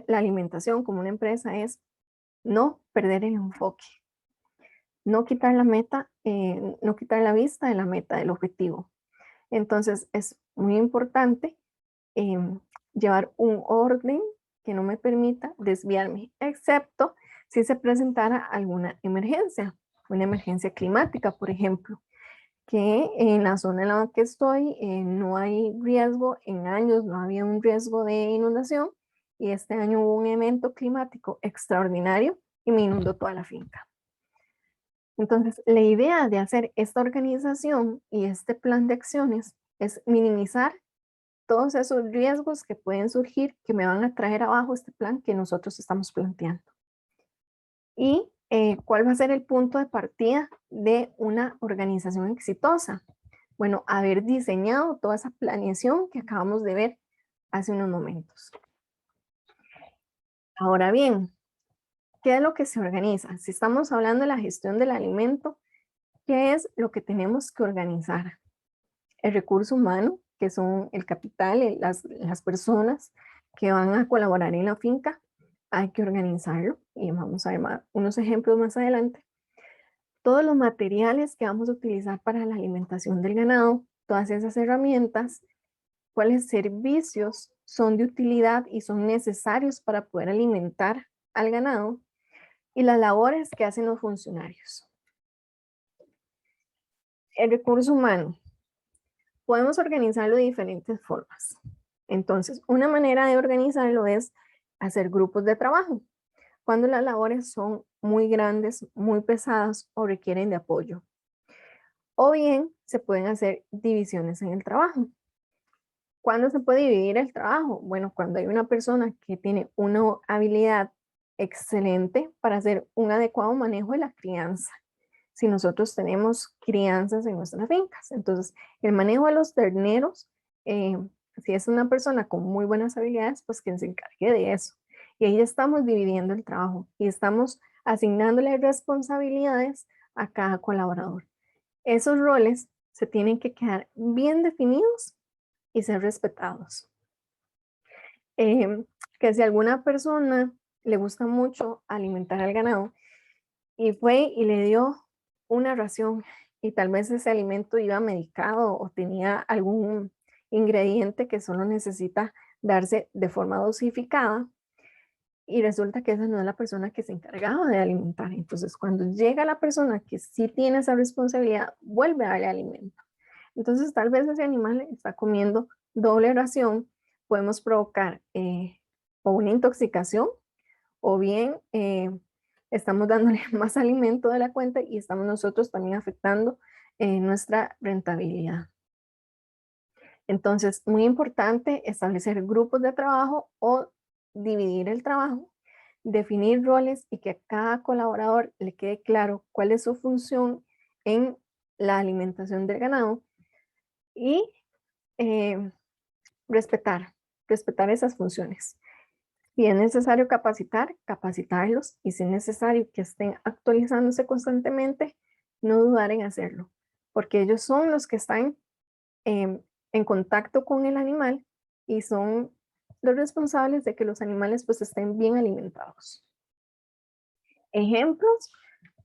A: alimentación como una empresa es no perder el enfoque, no quitar la meta, no quitar la vista de la meta, del objetivo. Entonces es muy importante eh, llevar un orden que no me permita desviarme, excepto si se presentara alguna emergencia, una emergencia climática, por ejemplo, que en la zona en la que estoy no hay riesgo, en años no había un riesgo de inundación y este año hubo un evento climático extraordinario y me inundó toda la finca. Entonces, la idea de hacer esta organización y este plan de acciones es minimizar todos esos riesgos que pueden surgir, que me van a traer abajo este plan que nosotros estamos planteando. ¿Y cuál va a ser el punto de partida de una organización exitosa? Bueno, haber diseñado toda esa planeación que acabamos de ver hace unos momentos. Ahora bien, ¿qué es lo que se organiza? Si estamos hablando de la gestión del alimento, ¿qué es lo que tenemos que organizar? El recurso humano, que son el capital, las personas que van a colaborar en la finca, hay que organizarlo y vamos a ver unos ejemplos más adelante. todos los materiales que vamos a utilizar para la alimentación del ganado, todas esas herramientas, cuáles servicios son de utilidad y son necesarios para poder alimentar al ganado y las labores que hacen los funcionarios. El recurso humano. Podemos organizarlo de diferentes formas. Entonces, una manera de organizarlo es hacer grupos de trabajo, cuando las labores son muy grandes, muy pesadas o requieren de apoyo. O bien, se pueden hacer divisiones en el trabajo. ¿Cuándo se puede dividir el trabajo? Bueno, cuando hay una persona que tiene una habilidad excelente para hacer un adecuado manejo de la crianza. Si nosotros tenemos crianzas en nuestras fincas, entonces el manejo de los terneros, si es una persona con muy buenas habilidades, pues quien se encargue de eso. Y ahí estamos dividiendo el trabajo y estamos asignándole responsabilidades a cada colaborador. Esos roles se tienen que quedar bien definidos y ser respetados. Que si a alguna persona le gusta mucho alimentar al ganado y fue y le dio una ración y tal vez ese alimento iba medicado o tenía algún ingrediente que solo necesita darse de forma dosificada y resulta que esa no es la persona que se encargaba de alimentar. Entonces, cuando llega la persona que sí tiene esa responsabilidad, vuelve a darle alimento. Entonces, tal vez ese animal está comiendo doble ración, podemos provocar o una intoxicación o bien estamos dándole más alimento de la cuenta y estamos nosotros también afectando nuestra rentabilidad. Entonces, muy importante establecer grupos de trabajo o dividir el trabajo, definir roles y que a cada colaborador le quede claro cuál es su función en la alimentación del ganado y eh, respetar esas funciones. Si es necesario capacitar, capacitarlos y si es necesario que estén actualizándose constantemente, no dudar en hacerlo, porque ellos son los que están en contacto con el animal y son los responsables de que los animales pues estén bien alimentados. Ejemplos,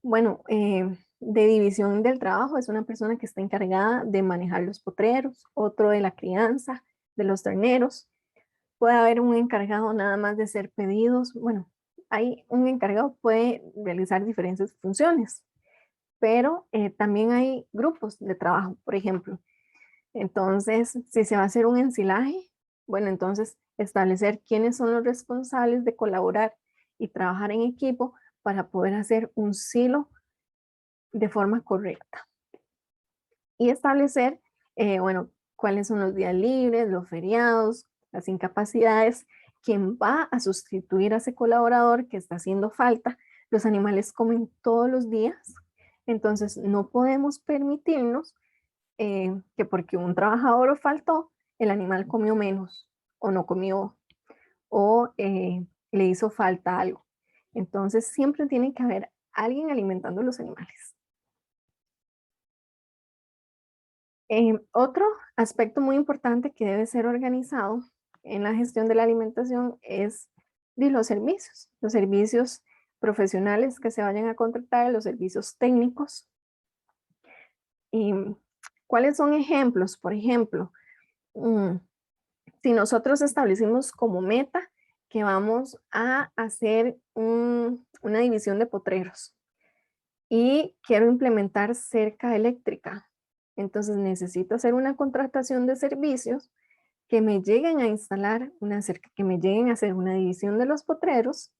A: bueno, de división del trabajo es una persona que está encargada de manejar los potreros, otro de la crianza de los terneros. Puede haber un encargado nada más de hacer pedidos. Bueno, hay un encargado puede realizar diferentes funciones, pero también hay grupos de trabajo, por ejemplo. Entonces, si se va a hacer un ensilaje, bueno, entonces establecer quiénes son los responsables de colaborar y trabajar en equipo para poder hacer un silo de forma correcta. Y establecer, bueno, cuáles son los días libres, los feriados, las incapacidades, quién va a sustituir a ese colaborador que está haciendo falta. Los animales comen todos los días, entonces no podemos permitirnos que porque un trabajador faltó, el animal comió menos o no comió o le hizo falta algo. Entonces siempre tiene que haber alguien alimentando a los animales. Otro aspecto muy importante que debe ser organizado en la gestión de la alimentación es de los servicios profesionales que se vayan a contratar, los servicios técnicos. ¿Y cuáles son ejemplos? Por ejemplo, si nosotros establecimos como meta que vamos a hacer una división de potreros y quiero implementar cerca eléctrica, entonces necesito hacer una contratación de servicios que me lleguen a instalar una cerca, que me lleguen a hacer una división de los potreros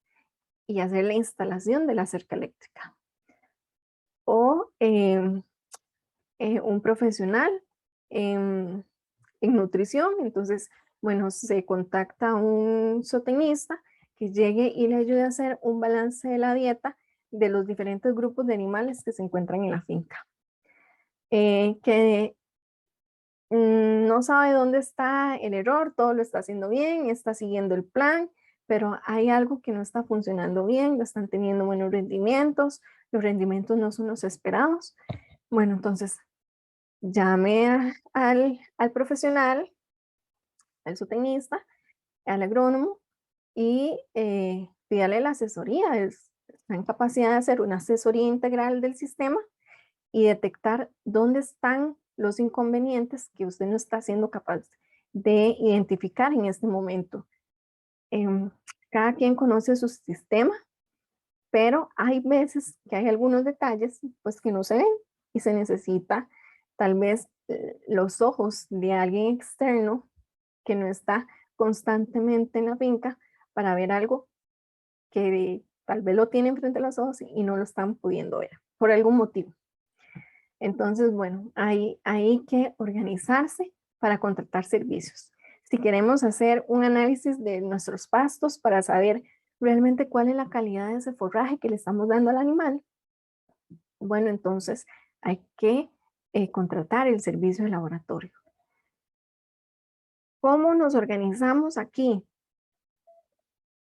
A: y hacer la instalación de la cerca eléctrica. O un profesional en nutrición, entonces, bueno, se contacta a un zootecnista que llegue y le ayude a hacer un balance de la dieta de los diferentes grupos de animales que se encuentran en la finca. Que no sabe dónde está el error, todo lo está haciendo bien, está siguiendo el plan, pero hay algo que no está funcionando bien, no están teniendo buenos rendimientos, los rendimientos no son los esperados. Bueno, entonces llame al profesional, al zootecnista, al agrónomo y pídale la asesoría. está en capacidad de hacer una asesoría integral del sistema y detectar dónde están los inconvenientes que usted no está siendo capaz de identificar en este momento. Em, Cada quien conoce su sistema, pero hay veces que hay algunos detalles pues que no se ven y se necesita tal vez los ojos de alguien externo que no está constantemente en la finca para ver algo que tal vez lo tienen frente a los ojos y no lo están pudiendo ver por algún motivo. Entonces, bueno, hay que organizarse para contratar servicios. Si queremos hacer un análisis de nuestros pastos para saber realmente cuál es la calidad de ese forraje que le estamos dando al animal, bueno, entonces hay que contratar el servicio de laboratorio. ¿Cómo nos organizamos aquí?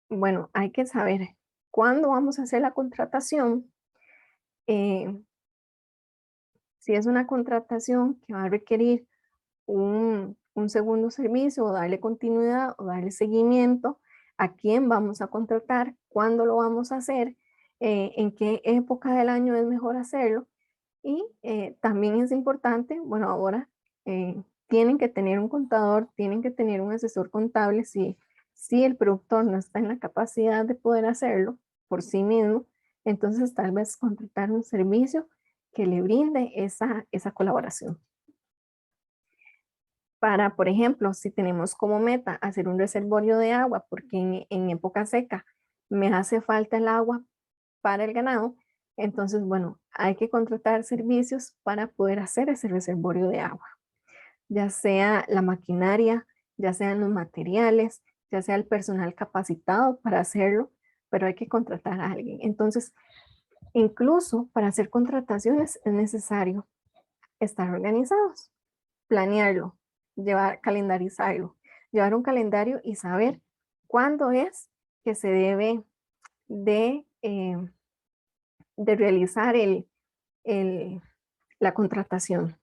A: Bueno, hay que saber cuándo vamos a hacer la contratación. eh, si es una contratación que va a requerir un segundo servicio o darle continuidad o darle seguimiento, a quién vamos a contratar, cuándo lo vamos a hacer, en qué época del año es mejor hacerlo. Y también es importante, bueno, ahora tienen que tener un contador, tienen que tener un asesor contable si el productor no está en la capacidad de poder hacerlo por sí mismo, entonces tal vez contratar un servicio que le brinde esa colaboración. Para, por ejemplo, si tenemos como meta hacer un reservorio de agua, porque en época seca me hace falta el agua para el ganado, entonces, bueno, hay que contratar servicios para poder hacer ese reservorio de agua, ya sea la maquinaria, ya sean los materiales, ya sea el personal capacitado para hacerlo, pero hay que contratar a alguien. Entonces, incluso para hacer contrataciones es necesario estar organizados, planearlo, calendarizarlo, llevar un calendario y saber cuándo es que se debe de realizar el, la contratación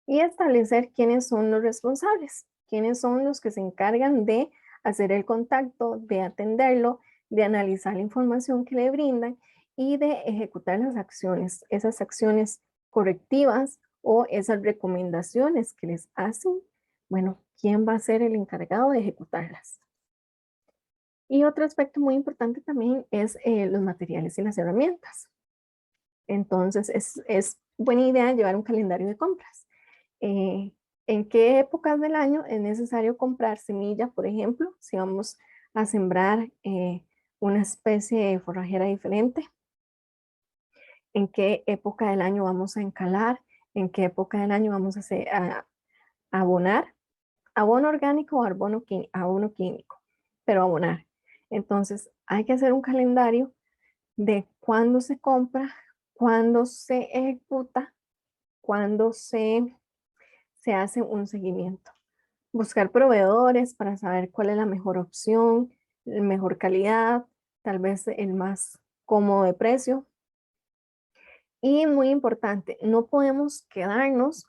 A: y establecer quiénes son los responsables, quiénes son los que se encargan de hacer el contacto, de atenderlo, de analizar la información que le brindan y de ejecutar las acciones, esas acciones correctivas o esas recomendaciones que les hacen. Bueno, ¿quién va a ser el encargado de ejecutarlas? Y otro aspecto muy importante también es los materiales y las herramientas. Entonces, es buena idea llevar un calendario de compras. ¿En qué épocas del año es necesario comprar semilla, por ejemplo, si vamos a sembrar una especie de forrajera diferente? ¿En qué época del año vamos a encalar? ¿En qué época del año vamos a abonar? Abono orgánico o abono químico, pero abonar. Entonces, hay que hacer un calendario de cuándo se compra, cuándo se ejecuta, cuándo se hace un seguimiento. Buscar proveedores para saber cuál es la mejor opción, la mejor calidad, tal vez el más cómodo de precio. Y muy importante, no podemos quedarnos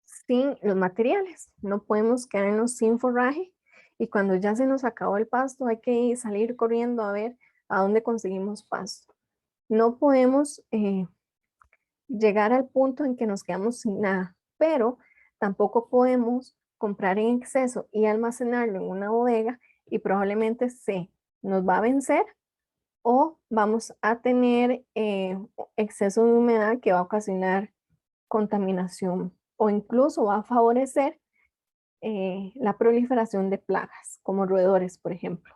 A: sin los materiales, no podemos quedarnos sin forraje y cuando ya se nos acabó el pasto hay que salir corriendo a ver a dónde conseguimos pasto. No podemos llegar al punto en que nos quedamos sin nada, pero tampoco podemos comprar en exceso y almacenarlo en una bodega y probablemente se nos va a vencer o vamos a tener exceso de humedad que va a ocasionar contaminación o incluso va a favorecer la proliferación de plagas como roedores, por ejemplo.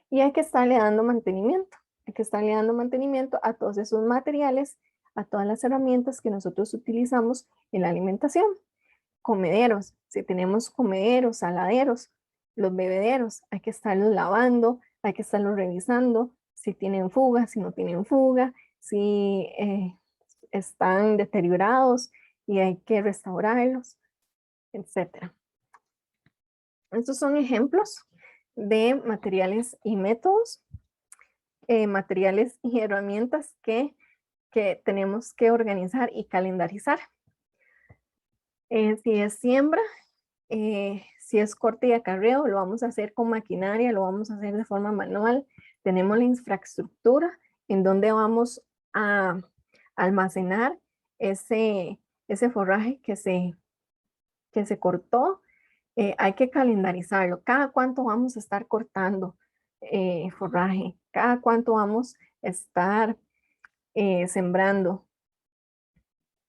A: Y hay que estarle dando mantenimiento, hay que estarle dando mantenimiento a todos esos materiales, a todas las herramientas que nosotros utilizamos en la alimentación. Comederos, si tenemos comederos, saladeros, los bebederos, hay que estarlos lavando, hay que estarlos revisando, si tienen fuga, si no tienen fuga, si están deteriorados y hay que restaurarlos, etcétera. Estos son ejemplos de materiales y métodos, materiales y herramientas que tenemos que organizar y calendarizar. Si es siembra, si es corte y acarreo, lo vamos a hacer con maquinaria, lo vamos a hacer de forma manual. Tenemos la infraestructura en donde vamos a almacenar ese forraje que se cortó. Hay que calendarizarlo. Cada cuánto vamos a estar cortando forraje, cada cuánto vamos a estar sembrando.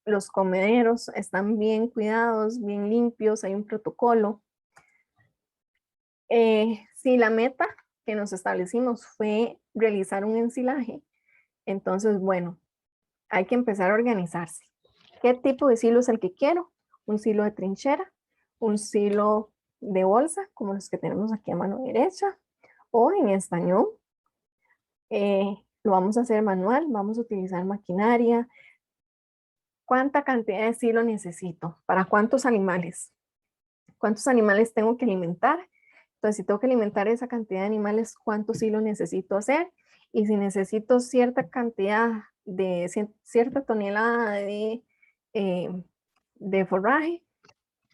A: Los comederos están bien cuidados, bien limpios, hay un protocolo. Si la meta que nos establecimos fue realizar un ensilaje, entonces, bueno, hay que empezar a organizarse. ¿Qué tipo de silo es el que quiero? Un silo de trinchera, un silo de bolsa, como los que tenemos aquí a mano derecha, o en estañón. Lo vamos a hacer manual, vamos a utilizar maquinaria. ¿Cuánta cantidad de silo necesito? ¿Para cuántos animales? ¿Cuántos animales tengo que alimentar? Entonces, si tengo que alimentar esa cantidad de animales, ¿cuántos silos necesito hacer? Y si necesito cierta cantidad de cierta tonelada de forraje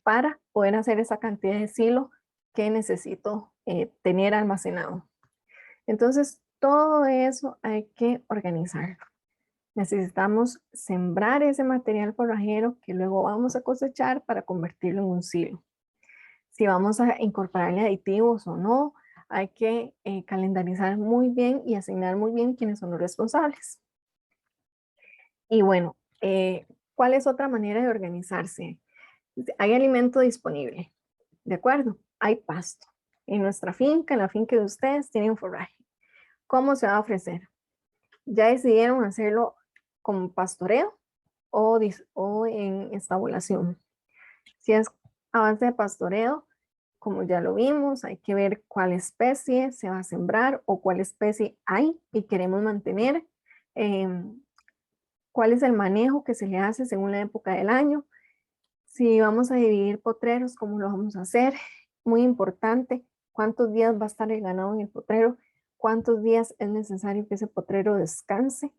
A: para poder hacer esa cantidad de silo que necesito tener almacenado. Entonces, todo eso hay que organizarlo. Necesitamos sembrar ese material forrajero que luego vamos a cosechar para convertirlo en un silo. Si vamos a incorporarle aditivos o no, hay que calendarizar muy bien y asignar muy bien quiénes son los responsables. Y bueno, ¿cuál es otra manera de organizarse? Hay alimento disponible, ¿de acuerdo? Hay pasto. En nuestra finca, en la finca de ustedes, tienen forraje. ¿Cómo se va a ofrecer? ¿Ya decidieron hacerlo como pastoreo o en estabulación? Si es a base de pastoreo, como ya lo vimos, hay que ver cuál especie se va a sembrar o cuál especie hay y queremos mantener, cuál es el manejo que se le hace según la época del año. Si vamos a dividir potreros, ¿cómo lo vamos a hacer? Muy importante, ¿cuántos días va a estar el ganado en el potrero? ¿Cuántos días es necesario que ese potrero descanse?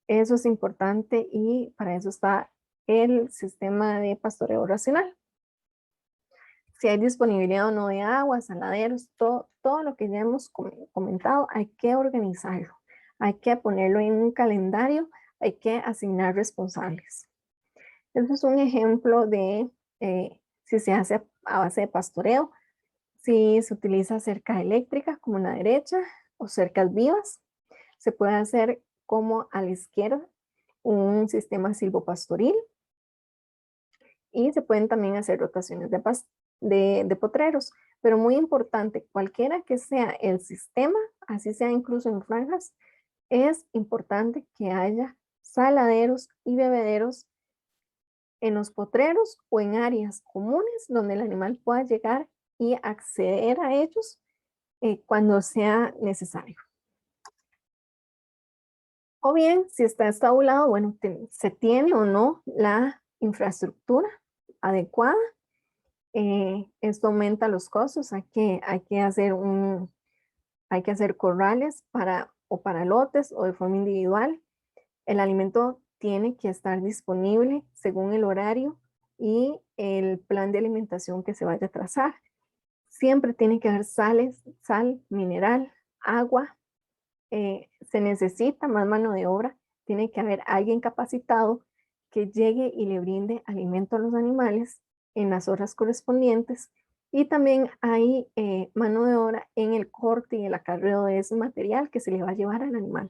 A: Eso es importante y para eso está el sistema de pastoreo racional. Si hay disponibilidad o no de agua, saladeros, todo lo que ya hemos comentado, hay que organizarlo, hay que ponerlo en un calendario, hay que asignar responsables. Este es un ejemplo de si se hace a base de pastoreo, si se utiliza cerca eléctrica como en la derecha o cercas vivas, se puede hacer como a la izquierda un sistema silvopastoril y se pueden también hacer rotaciones de potreros, pero muy importante, cualquiera que sea el sistema, así sea incluso en franjas, es importante que haya saladeros y bebederos en los potreros o en áreas comunes donde el animal pueda llegar y acceder a ellos cuando sea necesario. O bien, si está estabulado, bueno, se tiene o no la infraestructura adecuada. Esto aumenta los costos, hay que hacer corrales para lotes o de forma individual. El alimento tiene que estar disponible según el horario y el plan de alimentación que se vaya a trazar. Siempre tiene que haber sal mineral, agua. Se necesita más mano de obra. Tiene que haber alguien capacitado que llegue y le brinde alimento a los animales en las horas correspondientes. Y también hay mano de obra en el corte y el acarreo de ese material que se le va a llevar al animal.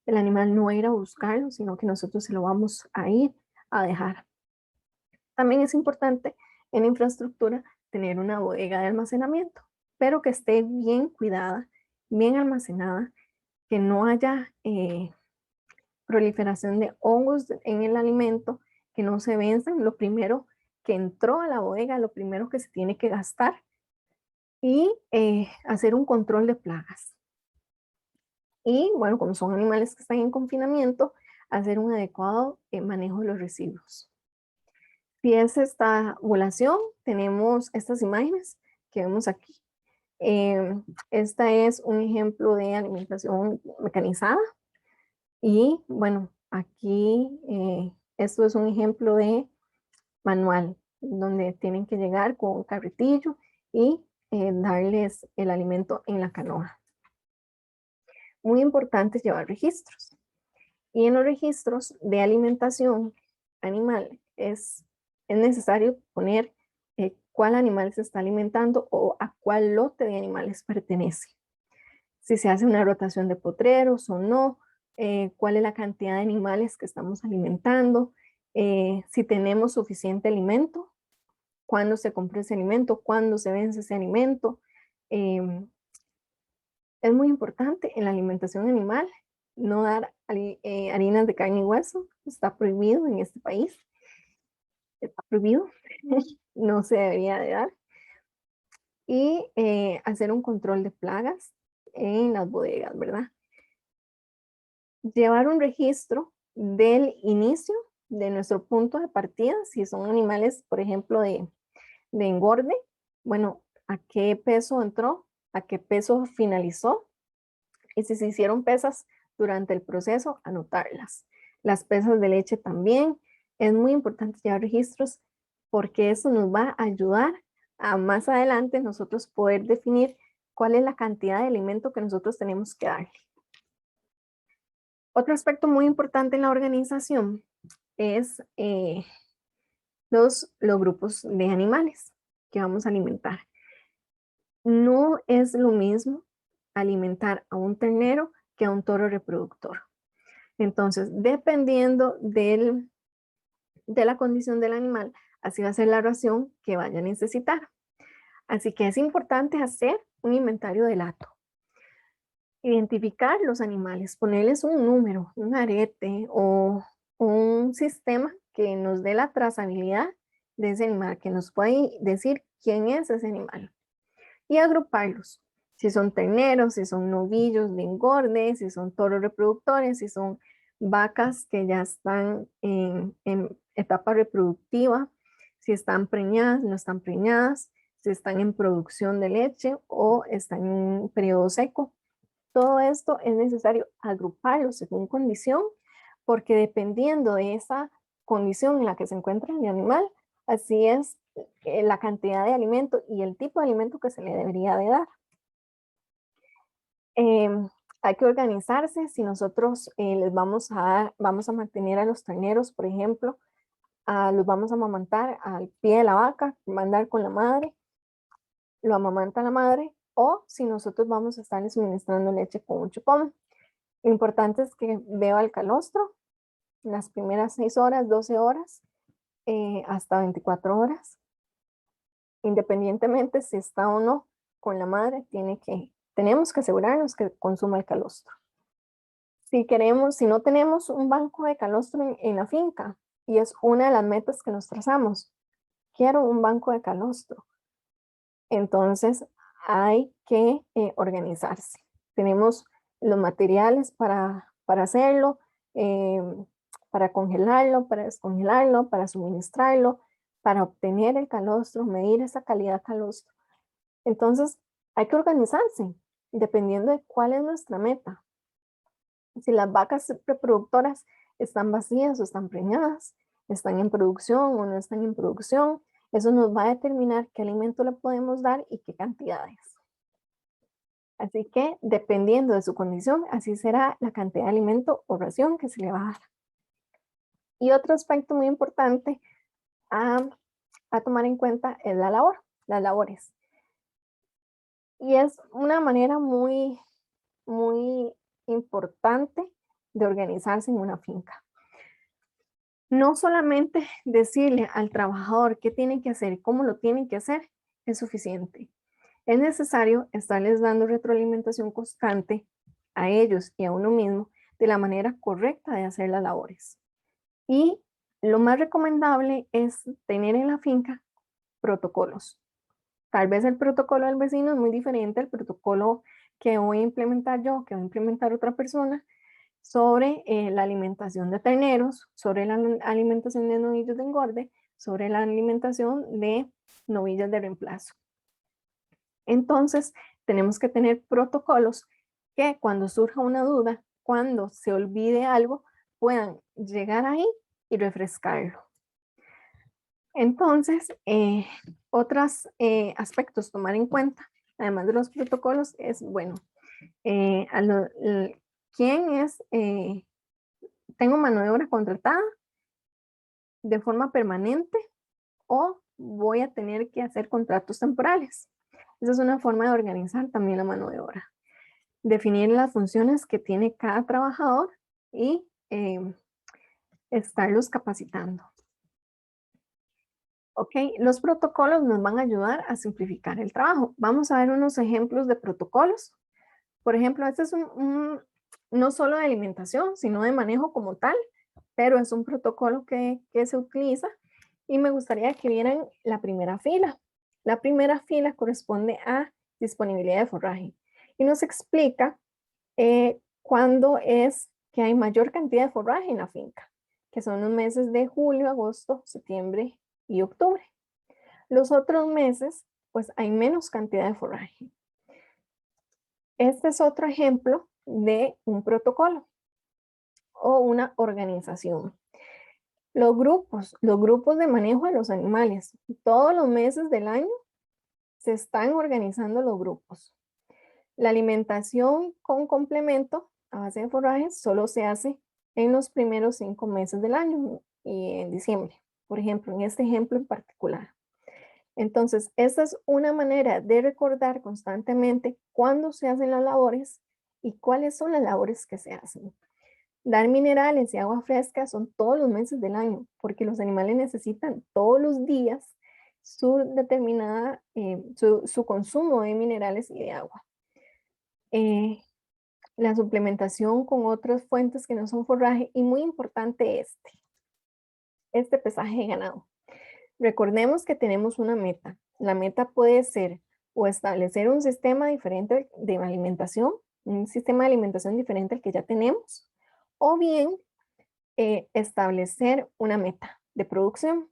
A: El animal no va a ir a buscarlo, sino que nosotros se lo vamos a ir a dejar. También es importante en infraestructura tener una bodega de almacenamiento, pero que esté bien cuidada, bien almacenada, que no haya proliferación de hongos en el alimento, que no se venzan. Lo primero que entró a la bodega, lo primero que se tiene que gastar y hacer un control de plagas. Y bueno, como son animales que están en confinamiento, hacer un adecuado manejo de los residuos. Si es esta ovulación, tenemos estas imágenes que vemos aquí. Esta es un ejemplo de alimentación mecanizada. Y bueno, aquí esto es un ejemplo de manual. donde tienen que llegar con un carretillo y darles el alimento en la canoa. Muy importante llevar registros. Y en los registros de alimentación animal es necesario poner cuál animal se está alimentando o a cuál lote de animales pertenece. Si se hace una rotación de potreros o no, cuál es la cantidad de animales que estamos alimentando, si tenemos suficiente alimento, cuándo se compra ese alimento, cuándo se vence ese alimento. Es muy importante en la alimentación animal no dar harinas de carne y hueso, está prohibido en este país, está prohibido, no se debería de dar. Y hacer un control de plagas en las bodegas, ¿verdad? Llevar un registro del inicio de nuestro punto de partida, si son animales, por ejemplo, de engorde, bueno, a qué peso entró, a qué peso finalizó, y si se hicieron pesas durante el proceso, anotarlas. Las pesas de leche también, es muy importante llevar registros porque eso nos va a ayudar a más adelante nosotros poder definir cuál es la cantidad de alimento que nosotros tenemos que darle. Otro aspecto muy importante en la organización es los grupos de animales que vamos a alimentar. No es lo mismo alimentar a un ternero que a un toro reproductor. Entonces, dependiendo de la condición del animal, así va a ser la ración que vaya a necesitar. Así que es importante hacer un inventario del hato. Identificar los animales, ponerles un número, un arete o un sistema que nos dé la trazabilidad de ese animal, que nos pueda decir quién es ese animal. Y agruparlos, si son terneros, si son novillos de engorde, si son toros reproductores, si son vacas que ya están en etapa reproductiva, si están preñadas, no están preñadas, si están en producción de leche o están en un periodo seco. Todo esto es necesario agruparlo según condición, porque dependiendo de esa condición en la que se encuentra el animal, así es la cantidad de alimento y el tipo de alimento que se le debería de dar. Hay que organizarse. Si nosotros les vamos a mantener a los terneros, por ejemplo, los vamos a amamantar al pie de la vaca, mandar con la madre, lo amamanta la madre, o si nosotros vamos a estarle suministrando leche con un chupón. Lo importante es que beba el calostro las primeras 6 horas, 12 horas, hasta 24 horas. Independientemente si está o no con la madre, tenemos que asegurarnos que consuma el calostro. Si no tenemos un banco de calostro en la finca, y es una de las metas que nos trazamos, quiero un banco de calostro. Entonces hay que organizarse. Tenemos los materiales para hacerlo, para congelarlo, para descongelarlo, para suministrarlo, para obtener el calostro, medir esa calidad de calostro. Entonces hay que organizarse dependiendo de cuál es nuestra meta. Si las vacas reproductoras están vacías o están preñadas, están en producción o no están en producción, eso nos va a determinar qué alimento le podemos dar y qué cantidades. Así que dependiendo de su condición, así será la cantidad de alimento o ración que se le va a dar. Y otro aspecto muy importante a tomar en cuenta es la labor, las labores. Y es una manera muy importante de organizarse en una finca. No solamente decirle al trabajador qué tiene que hacer y cómo lo tienen que hacer es suficiente. Es necesario estarles dando retroalimentación constante a ellos y a uno mismo de la manera correcta de hacer las labores. Y lo más recomendable es tener en la finca protocolos. Tal vez el protocolo del vecino es muy diferente al protocolo que voy a implementar yo, que va a implementar otra persona, sobre la alimentación de terneros, sobre la alimentación de novillos de engorde, sobre la alimentación de novillas de reemplazo. Entonces, tenemos que tener protocolos que cuando surja una duda, cuando se olvide algo, puedan llegar ahí y refrescarlo. Entonces, otros aspectos tomar en cuenta, además de los protocolos, es, bueno, ¿quién es? ¿Tengo mano de obra contratada de forma permanente o voy a tener que hacer contratos temporales? Esa es una forma de organizar también la mano de obra. Definir las funciones que tiene cada trabajador y estarlos capacitando. Ok, los protocolos nos van a ayudar a simplificar el trabajo. Vamos a ver unos ejemplos de protocolos. Por ejemplo, este es no solo de alimentación, sino de manejo como tal, pero es un protocolo que se utiliza y me gustaría que vieran la primera fila. La primera fila corresponde a disponibilidad de forraje y nos explica cuándo es que hay mayor cantidad de forraje en la finca, que son los meses de julio, agosto, septiembre y octubre. Los otros meses, pues hay menos cantidad de forraje. Este es otro ejemplo de un protocolo o una organización. Los grupos de manejo de los animales. Todos los meses del año se están organizando los grupos. La alimentación con complemento a base de forrajes solo se hace en los primeros 5 meses del año y en diciembre, por ejemplo, en este ejemplo en particular. Entonces, esta es una manera de recordar constantemente cuándo se hacen las labores y cuáles son las labores que se hacen. Dar minerales y agua fresca son todos los meses del año, porque los animales necesitan todos los días su determinada, su consumo de minerales y de agua. La suplementación con otras fuentes que no son forraje y muy importante este pesaje de ganado. Recordemos que tenemos una meta. La meta puede ser o establecer un sistema diferente de alimentación, un sistema de alimentación diferente al que ya tenemos, o bien establecer una meta de producción.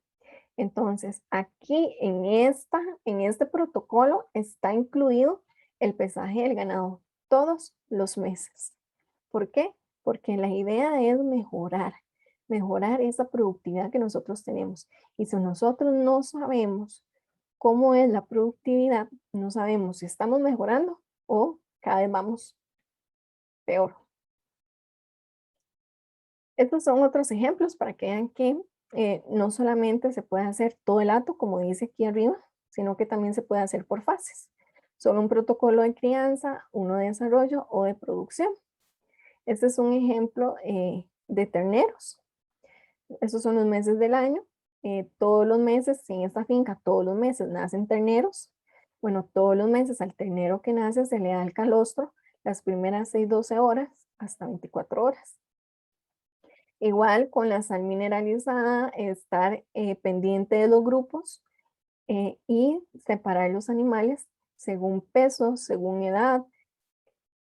A: Entonces, aquí en este protocolo está incluido el pesaje del ganado todos los meses. ¿Por qué? Porque la idea es mejorar esa productividad que nosotros tenemos. Y si nosotros no sabemos cómo es la productividad, no sabemos si estamos mejorando o cada vez vamos peor. Estos son otros ejemplos para que vean que no solamente se puede hacer todo el hato, como dice aquí arriba, sino que también se puede hacer por fases. Solo un protocolo de crianza, uno de desarrollo o de producción. Este es un ejemplo de terneros. Estos son los meses del año. Todos los meses, en esta finca, todos los meses nacen terneros. Bueno, todos los meses al ternero que nace se le da el calostro las primeras 6-12 horas hasta 24 horas. Igual con la sal mineralizada, estar pendiente de los grupos y separar los animales según peso, según edad,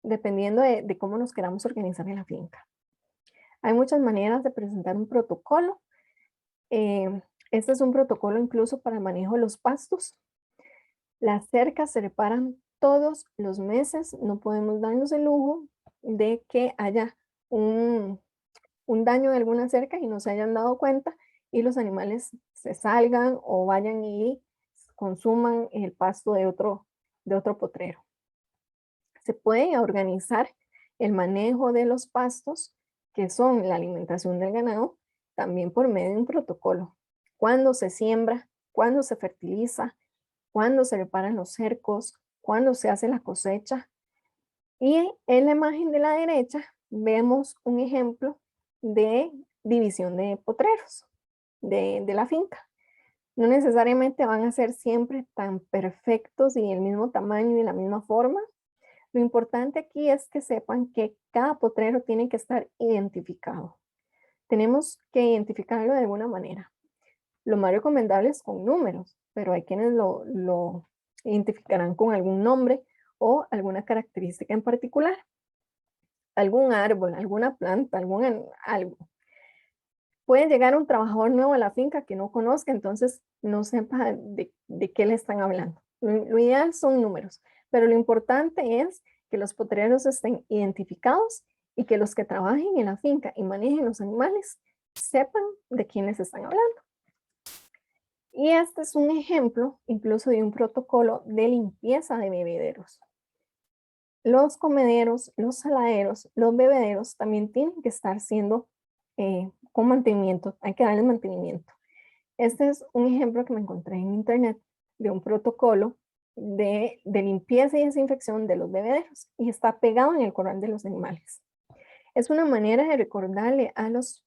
A: dependiendo de cómo nos queramos organizar en la finca. Hay muchas maneras de presentar un protocolo. Este es un protocolo incluso para el manejo de los pastos. Las cercas se reparan todos los meses. No podemos darnos el lujo de que haya un daño en alguna cerca y no se hayan dado cuenta y los animales se salgan o vayan y consuman el pasto de otro potrero. Se puede organizar el manejo de los pastos, que son la alimentación del ganado, también por medio de un protocolo. Cuándo se siembra, cuándo se fertiliza, cuándo se reparan los cercos, cuándo se hace la cosecha. Y en la imagen de la derecha vemos un ejemplo de división de potreros de la finca. No necesariamente van a ser siempre tan perfectos y el mismo tamaño y la misma forma. Lo importante aquí es que sepan que cada potrero tiene que estar identificado. Tenemos que identificarlo de alguna manera. Lo más recomendable es con números, pero hay quienes lo identificarán con algún nombre o alguna característica en particular. Algún árbol, alguna planta, algo. Puede llegar un trabajador nuevo a la finca que no conozca, entonces no sepa de qué le están hablando. Lo ideal son números, pero lo importante es que los potreros estén identificados y que los que trabajen en la finca y manejen los animales sepan de quién les están hablando. Y este es un ejemplo incluso de un protocolo de limpieza de bebederos. Los comederos, los saladeros, los bebederos también tienen que estar siendo con mantenimiento, hay que darles mantenimiento. Este es un ejemplo que me encontré en internet de un protocolo de limpieza y desinfección de los bebederos y está pegado en el corral de los animales. Es una manera de recordarle a los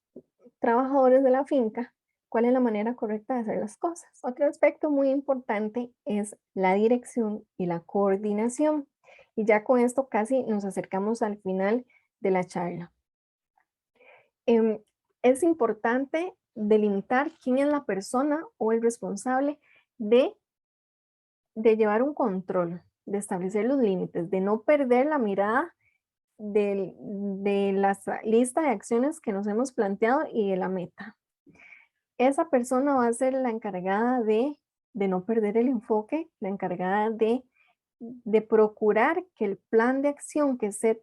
A: trabajadores de la finca cuál es la manera correcta de hacer las cosas. Otro aspecto muy importante es la dirección y la coordinación. Y ya con esto casi nos acercamos al final de la charla. Em, es importante delimitar quién es la persona o el responsable de, de llevar un control, de establecer los límites, de no perder la mirada de la lista de acciones que nos hemos planteado y de la meta. Esa persona va a ser la encargada de no perder el enfoque, la encargada de procurar que el plan de acción que se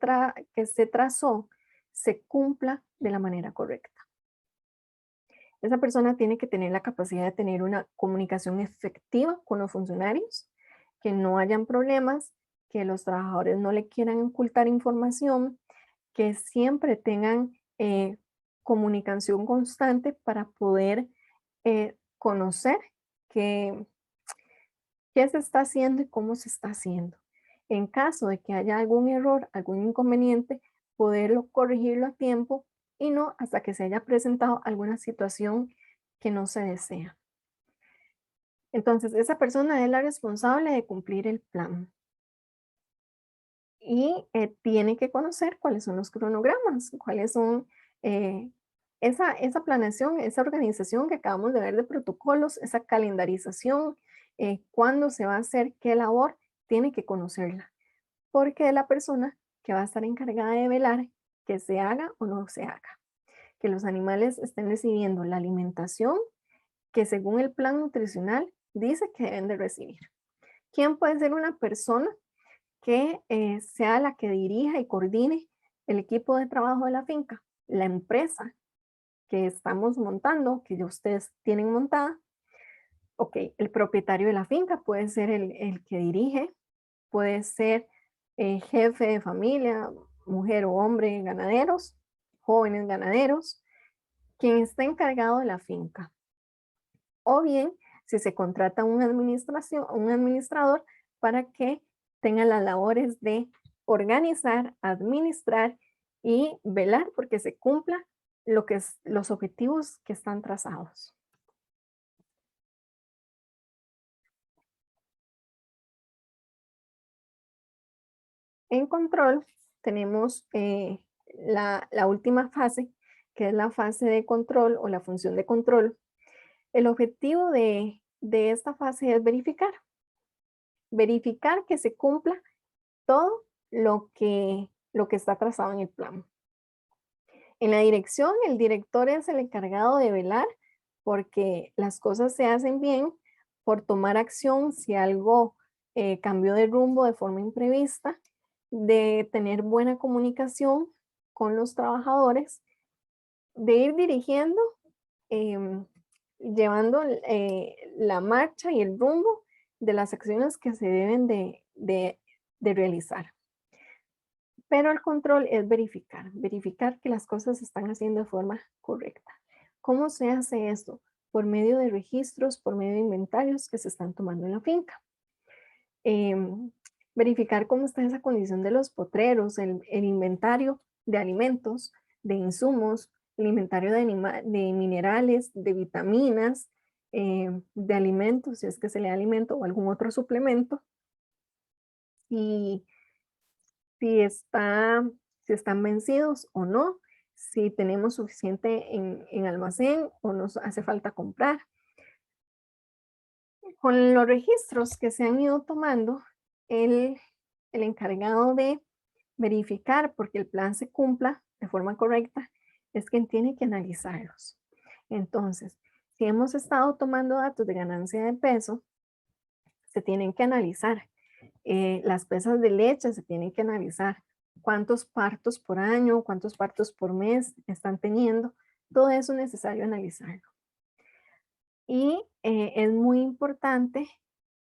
A: trazó se cumpla de la manera correcta. Esa persona tiene que tener la capacidad de tener una comunicación efectiva con los funcionarios, que no hayan problemas, que los trabajadores no le quieran ocultar información, que siempre tengan comunicación constante para poder conocer qué, qué se está haciendo y cómo se está haciendo. En caso de que haya algún error, algún inconveniente, poderlo corregirlo a tiempo y no hasta que se haya presentado alguna situación que no se desea. Entonces, esa persona es la responsable de cumplir el plan y tiene que conocer cuáles son los cronogramas, cuáles son eh, esa planeación, esa organización que acabamos de ver de protocolos, esa calendarización, cuándo se va a hacer qué labor, tiene que conocerla, porque es la persona que va a estar encargada de velar que se haga o no se haga, que los animales estén recibiendo la alimentación que según el plan nutricional dice que deben de recibir. ¿Quién puede ser una persona que sea la que dirija y coordine el equipo de trabajo de la finca? La empresa que estamos montando, que ya ustedes tienen montada. Ok, el propietario de la finca puede ser el que dirige, puede ser jefe de familia, mujer o hombre, ganaderos, jóvenes ganaderos, quien está encargado de la finca. O bien, si se contrata un administrador para que tenga las labores de organizar, administrar y velar porque se cumpla los objetivos que están trazados. En control tenemos la última fase, que es la fase de control o la función de control. El objetivo de esta fase es verificar que se cumpla todo lo que está trazado en el plan. En la dirección, el director es el encargado de velar porque las cosas se hacen bien, por tomar acción si algo cambió de rumbo de forma imprevista, de tener buena comunicación con los trabajadores, de ir dirigiendo, em, llevando la marcha y el rumbo de las acciones que se deben de realizar. Pero el control es verificar que las cosas se están haciendo de forma correcta. ¿Cómo se hace esto? Por medio de registros, por medio de inventarios que se están tomando en la finca. Em, verificar cómo está esa condición de los potreros, el inventario de alimentos, de insumos, el inventario de minerales, de vitaminas, de alimentos, si es que se le da alimento o algún otro suplemento. Y si, si están vencidos o no, si tenemos suficiente en almacén o nos hace falta comprar. Con los registros que se han ido tomando, el encargado de verificar porque el plan se cumpla de forma correcta es quien tiene que analizarlos. Entonces, si hemos estado tomando datos de ganancia de peso, se tienen que analizar. Las pesas de leche se tienen que analizar. Cuántos partos por año, cuántos partos por mes están teniendo. Todo eso es necesario analizarlo. Y es muy importante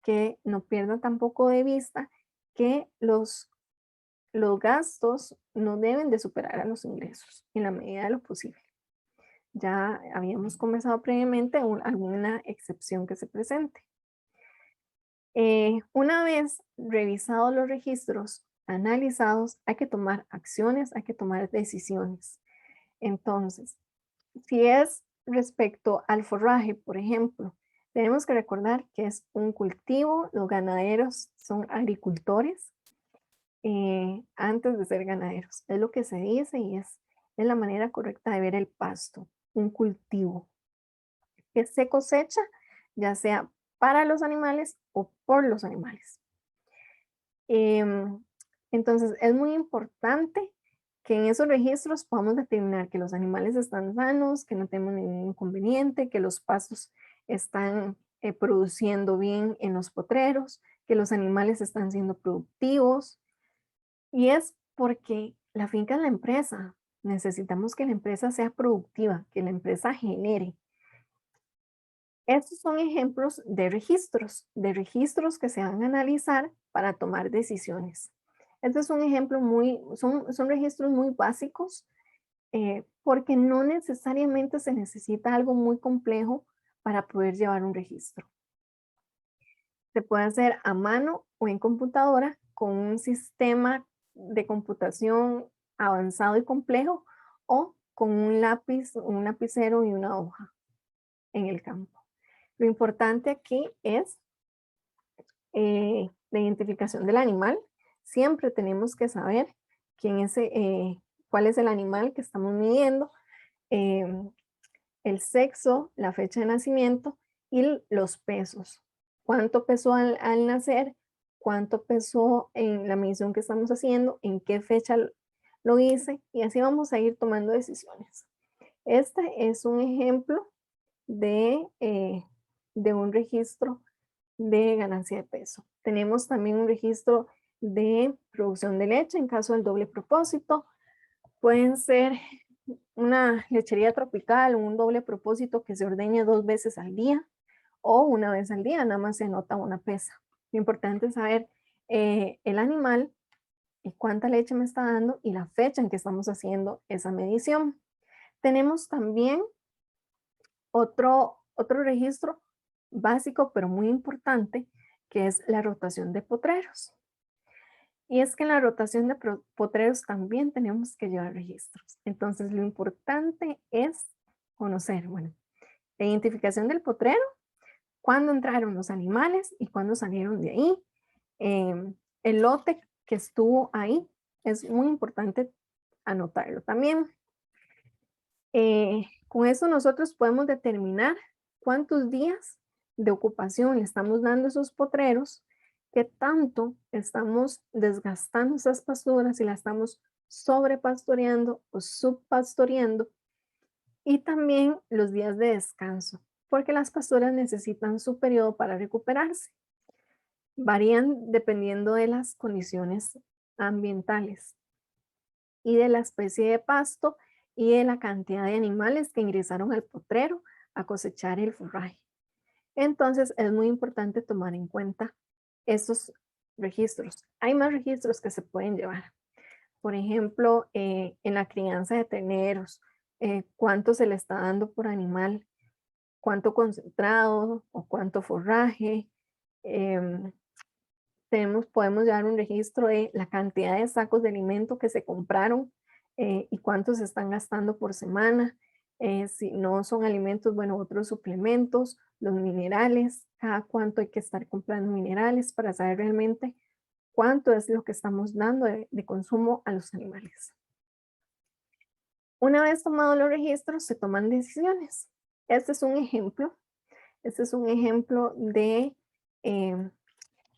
A: que no pierdan tampoco de vista que los gastos no deben de superar a los ingresos en la medida de lo posible. Ya habíamos conversado previamente alguna excepción que se presente. Una vez revisados los registros, analizados, hay que tomar acciones, hay que tomar decisiones. Entonces, si es respecto al forraje, por ejemplo, tenemos que recordar que es un cultivo, los ganaderos son agricultores antes de ser ganaderos. Es lo que se dice y es la manera correcta de ver el pasto, un cultivo que se cosecha, ya sea para los animales o por los animales. Em, entonces, es muy importante que en esos registros podamos determinar que los animales están sanos, que no tenemos ningún inconveniente, que los pastos están produciendo bien en los potreros, que los animales están siendo productivos. Y es porque la finca es la empresa. Necesitamos que la empresa sea productiva, que la empresa genere. Estos son ejemplos de registros que se van a analizar para tomar decisiones. Este es un ejemplo son registros muy básicos porque no necesariamente se necesita algo muy complejo para poder llevar un registro. Se puede hacer a mano o en computadora con un sistema de computación avanzado y complejo o con un lápiz, un lapicero y una hoja en el campo. Lo importante aquí es la identificación del animal. Siempre tenemos que saber cuál es el animal que estamos midiendo, em, el sexo, la fecha de nacimiento y los pesos. ¿Cuánto pesó al nacer? ¿Cuánto pesó en la medición que estamos haciendo? ¿En qué fecha lo hice? Y así vamos a ir tomando decisiones. Este es un ejemplo de un registro de ganancia de peso. Tenemos también un registro de producción de leche en caso del doble propósito. Pueden ser una lechería tropical, un doble propósito que se ordeñe 2 veces al día o una vez al día, nada más se anota una pesa. Lo importante es saber el animal y cuánta leche me está dando y la fecha en que estamos haciendo esa medición. Tenemos también otro registro básico, pero muy importante, que es la rotación de potreros. Y es que en la rotación de potreros también tenemos que llevar registros. Entonces, lo importante es conocer, bueno, la identificación del potrero, cuándo entraron los animales y cuándo salieron de ahí. El lote que estuvo ahí es muy importante anotarlo también. Con eso nosotros podemos determinar cuántos días de ocupación le estamos dando a esos potreros, qué tanto estamos desgastando esas pasturas, si la estamos sobrepastoreando o subpastoreando, y también los días de descanso, porque las pasturas necesitan su periodo para recuperarse. Varían dependiendo de las condiciones ambientales y de la especie de pasto y de la cantidad de animales que ingresaron al potrero a cosechar el forraje. Entonces es muy importante tomar en cuenta estos registros. Hay más registros que se pueden llevar. Por ejemplo, en la crianza de terneros, cuánto se le está dando por animal, cuánto concentrado o cuánto forraje. em, podemos llevar un registro de la cantidad de sacos de alimento que se compraron y cuántos se están gastando por semana. Si no son alimentos, bueno, otros suplementos, los minerales, cada cuánto hay que estar comprando minerales para saber realmente cuánto es lo que estamos dando de consumo a los animales. Una vez tomados los registros, se toman decisiones. Este es un ejemplo. Este es un ejemplo de,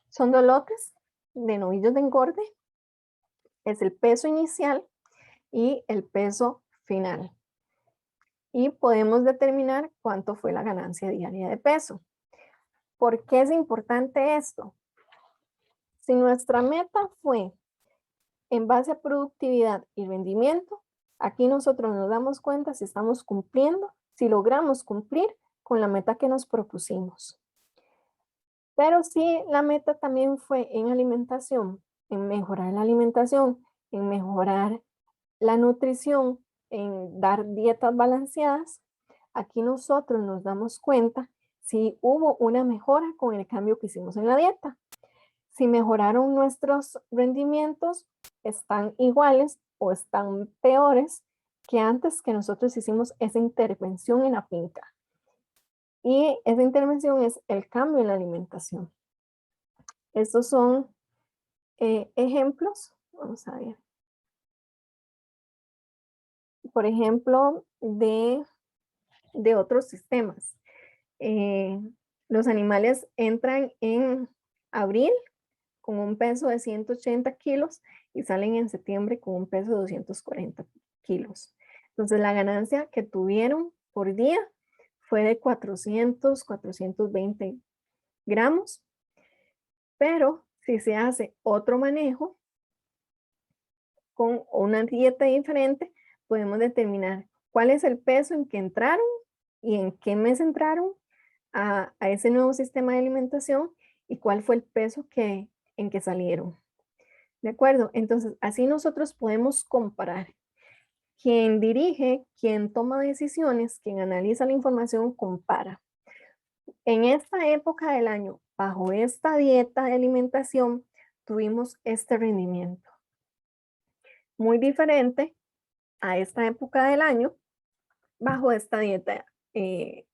A: son dos lotes de novillos de engorde. Es el peso inicial y el peso final. Y podemos determinar cuánto fue la ganancia diaria de peso. ¿Por qué es importante esto? Si nuestra meta fue en base a productividad y rendimiento, aquí nosotros nos damos cuenta si estamos cumpliendo, si logramos cumplir con la meta que nos propusimos. Pero si la meta también fue en alimentación, en mejorar la alimentación, en mejorar la nutrición, en dar dietas balanceadas, aquí nosotros nos damos cuenta si hubo una mejora con el cambio que hicimos en la dieta. Si mejoraron nuestros rendimientos, están iguales o están peores que antes que nosotros hicimos esa intervención en la finca. Y esa intervención es el cambio en la alimentación. Estos son ejemplos. Vamos a ver. Por ejemplo, de otros sistemas. Los animales entran en abril con un peso de 180 kilos y salen en septiembre con un peso de 240 kilos. Entonces la ganancia que tuvieron por día fue de 400, 420 gramos, pero si se hace otro manejo con una dieta diferente, podemos determinar cuál es el peso en que entraron y en qué mes entraron a ese nuevo sistema de alimentación y cuál fue el peso en que salieron. ¿De acuerdo? Entonces, así nosotros podemos comparar. Quien dirige, quien toma decisiones, quien analiza la información, compara. En esta época del año, bajo esta dieta de alimentación, tuvimos este rendimiento. Muy diferente a esta época del año, bajo esta dieta que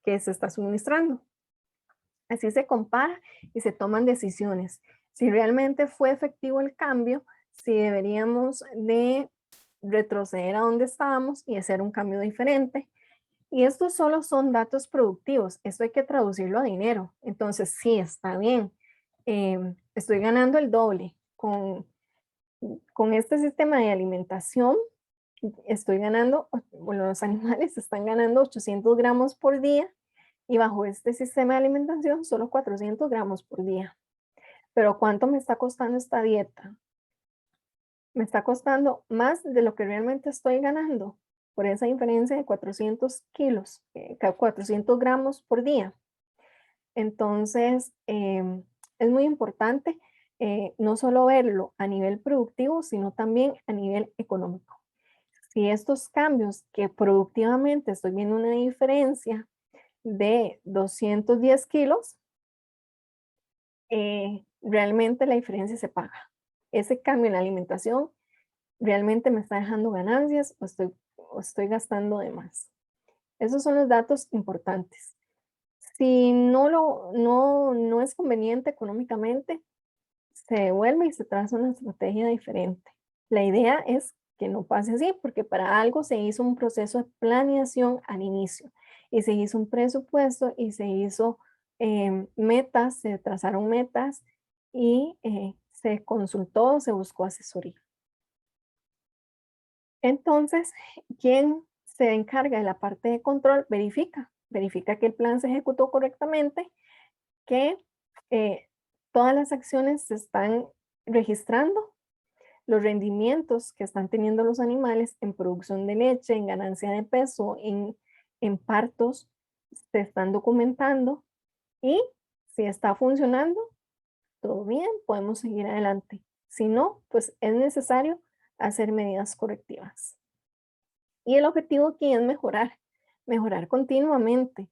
A: se está suministrando. Así se compara y se toman decisiones. Si realmente fue efectivo el cambio, si deberíamos de retroceder a donde estábamos y hacer un cambio diferente. Y estos solo son datos productivos. Esto hay que traducirlo a dinero. Entonces, sí, está bien. Estoy ganando el doble. Con este sistema de alimentación, estoy ganando, bueno, los animales están ganando 800 gramos por día y bajo este sistema de alimentación solo 400 gramos por día. Pero ¿cuánto me está costando esta dieta? Me está costando más de lo que realmente estoy ganando por esa diferencia de 400 kilos, 400 gramos por día. Entonces, es muy importante no solo verlo a nivel productivo, sino también a nivel económico. Si estos cambios que productivamente estoy viendo una diferencia de 210 kilos, realmente la diferencia se paga. Ese cambio en la alimentación realmente me está dejando ganancias o estoy gastando de más. Esos son los datos importantes. Si no es conveniente económicamente, se devuelve y se traza una estrategia diferente. La idea es que no pase así, porque para algo se hizo un proceso de planeación al inicio y se hizo un presupuesto y se hizo metas, se trazaron metas y se consultó, se buscó asesoría. Entonces, ¿quién se encarga de la parte de control? Verifica que el plan se ejecutó correctamente, que todas las acciones se están registrando, los rendimientos que están teniendo los animales en producción de leche, en ganancia de peso, en partos, se están documentando y si está funcionando, todo bien, podemos seguir adelante. Si no, pues es necesario hacer medidas correctivas. Y el objetivo aquí es mejorar continuamente.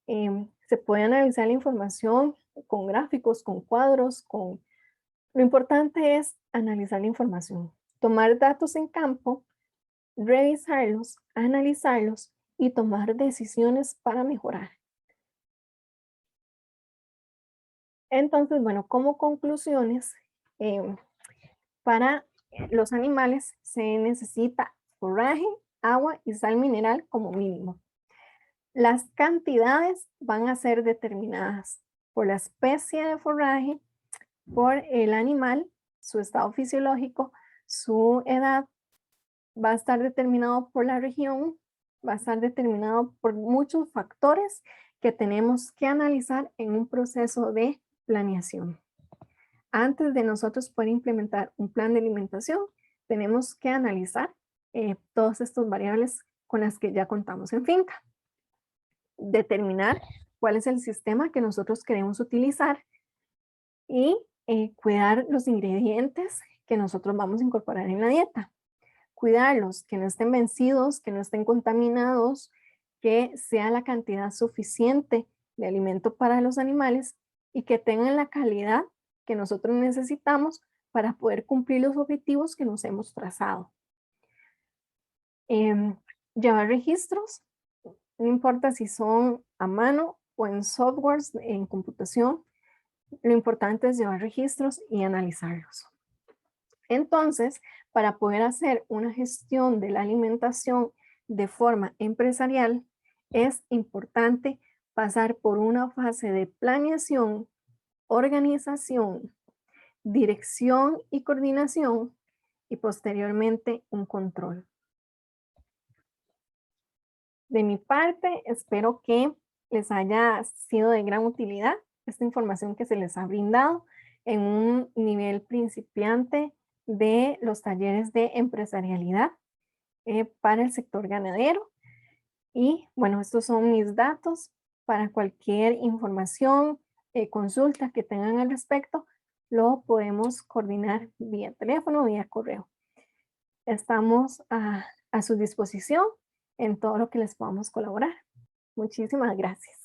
A: Se puede analizar la información con gráficos, con cuadros, Lo importante es analizar la información, tomar datos en campo, revisarlos, analizarlos y tomar decisiones para mejorar. Entonces, bueno, como conclusiones, para los animales se necesita forraje, agua y sal mineral como mínimo. Las cantidades van a ser determinadas por la especie de forraje, por el animal, su estado fisiológico, su edad, va a estar determinado por la región, va a estar determinado por muchos factores que tenemos que analizar en un proceso de planeación. Antes de nosotros poder implementar un plan de alimentación, tenemos que analizar todas estas variables con las que ya contamos en finca. determinar cuál es el sistema que nosotros queremos utilizar y cuidar los ingredientes que nosotros vamos a incorporar en la dieta. Cuidarlos, que no estén vencidos, que no estén contaminados, que sea la cantidad suficiente de alimento para los animales y que tengan la calidad que nosotros necesitamos para poder cumplir los objetivos que nos hemos trazado. Em, Llevar registros, no importa si son a mano o en softwares, en computación, lo importante es llevar registros y analizarlos. Entonces, para poder hacer una gestión de la alimentación de forma empresarial, es importante pasar por una fase de planeación, organización, dirección y coordinación y posteriormente un control. De mi parte, espero que les haya sido de gran utilidad esta información que se les ha brindado en un nivel principiante de los talleres de empresarialidad para el sector ganadero. Y bueno, estos son mis datos para cualquier información, consulta que tengan al respecto, lo podemos coordinar vía teléfono o vía correo. Estamos a su disposición en todo lo que les podamos colaborar. Muchísimas gracias.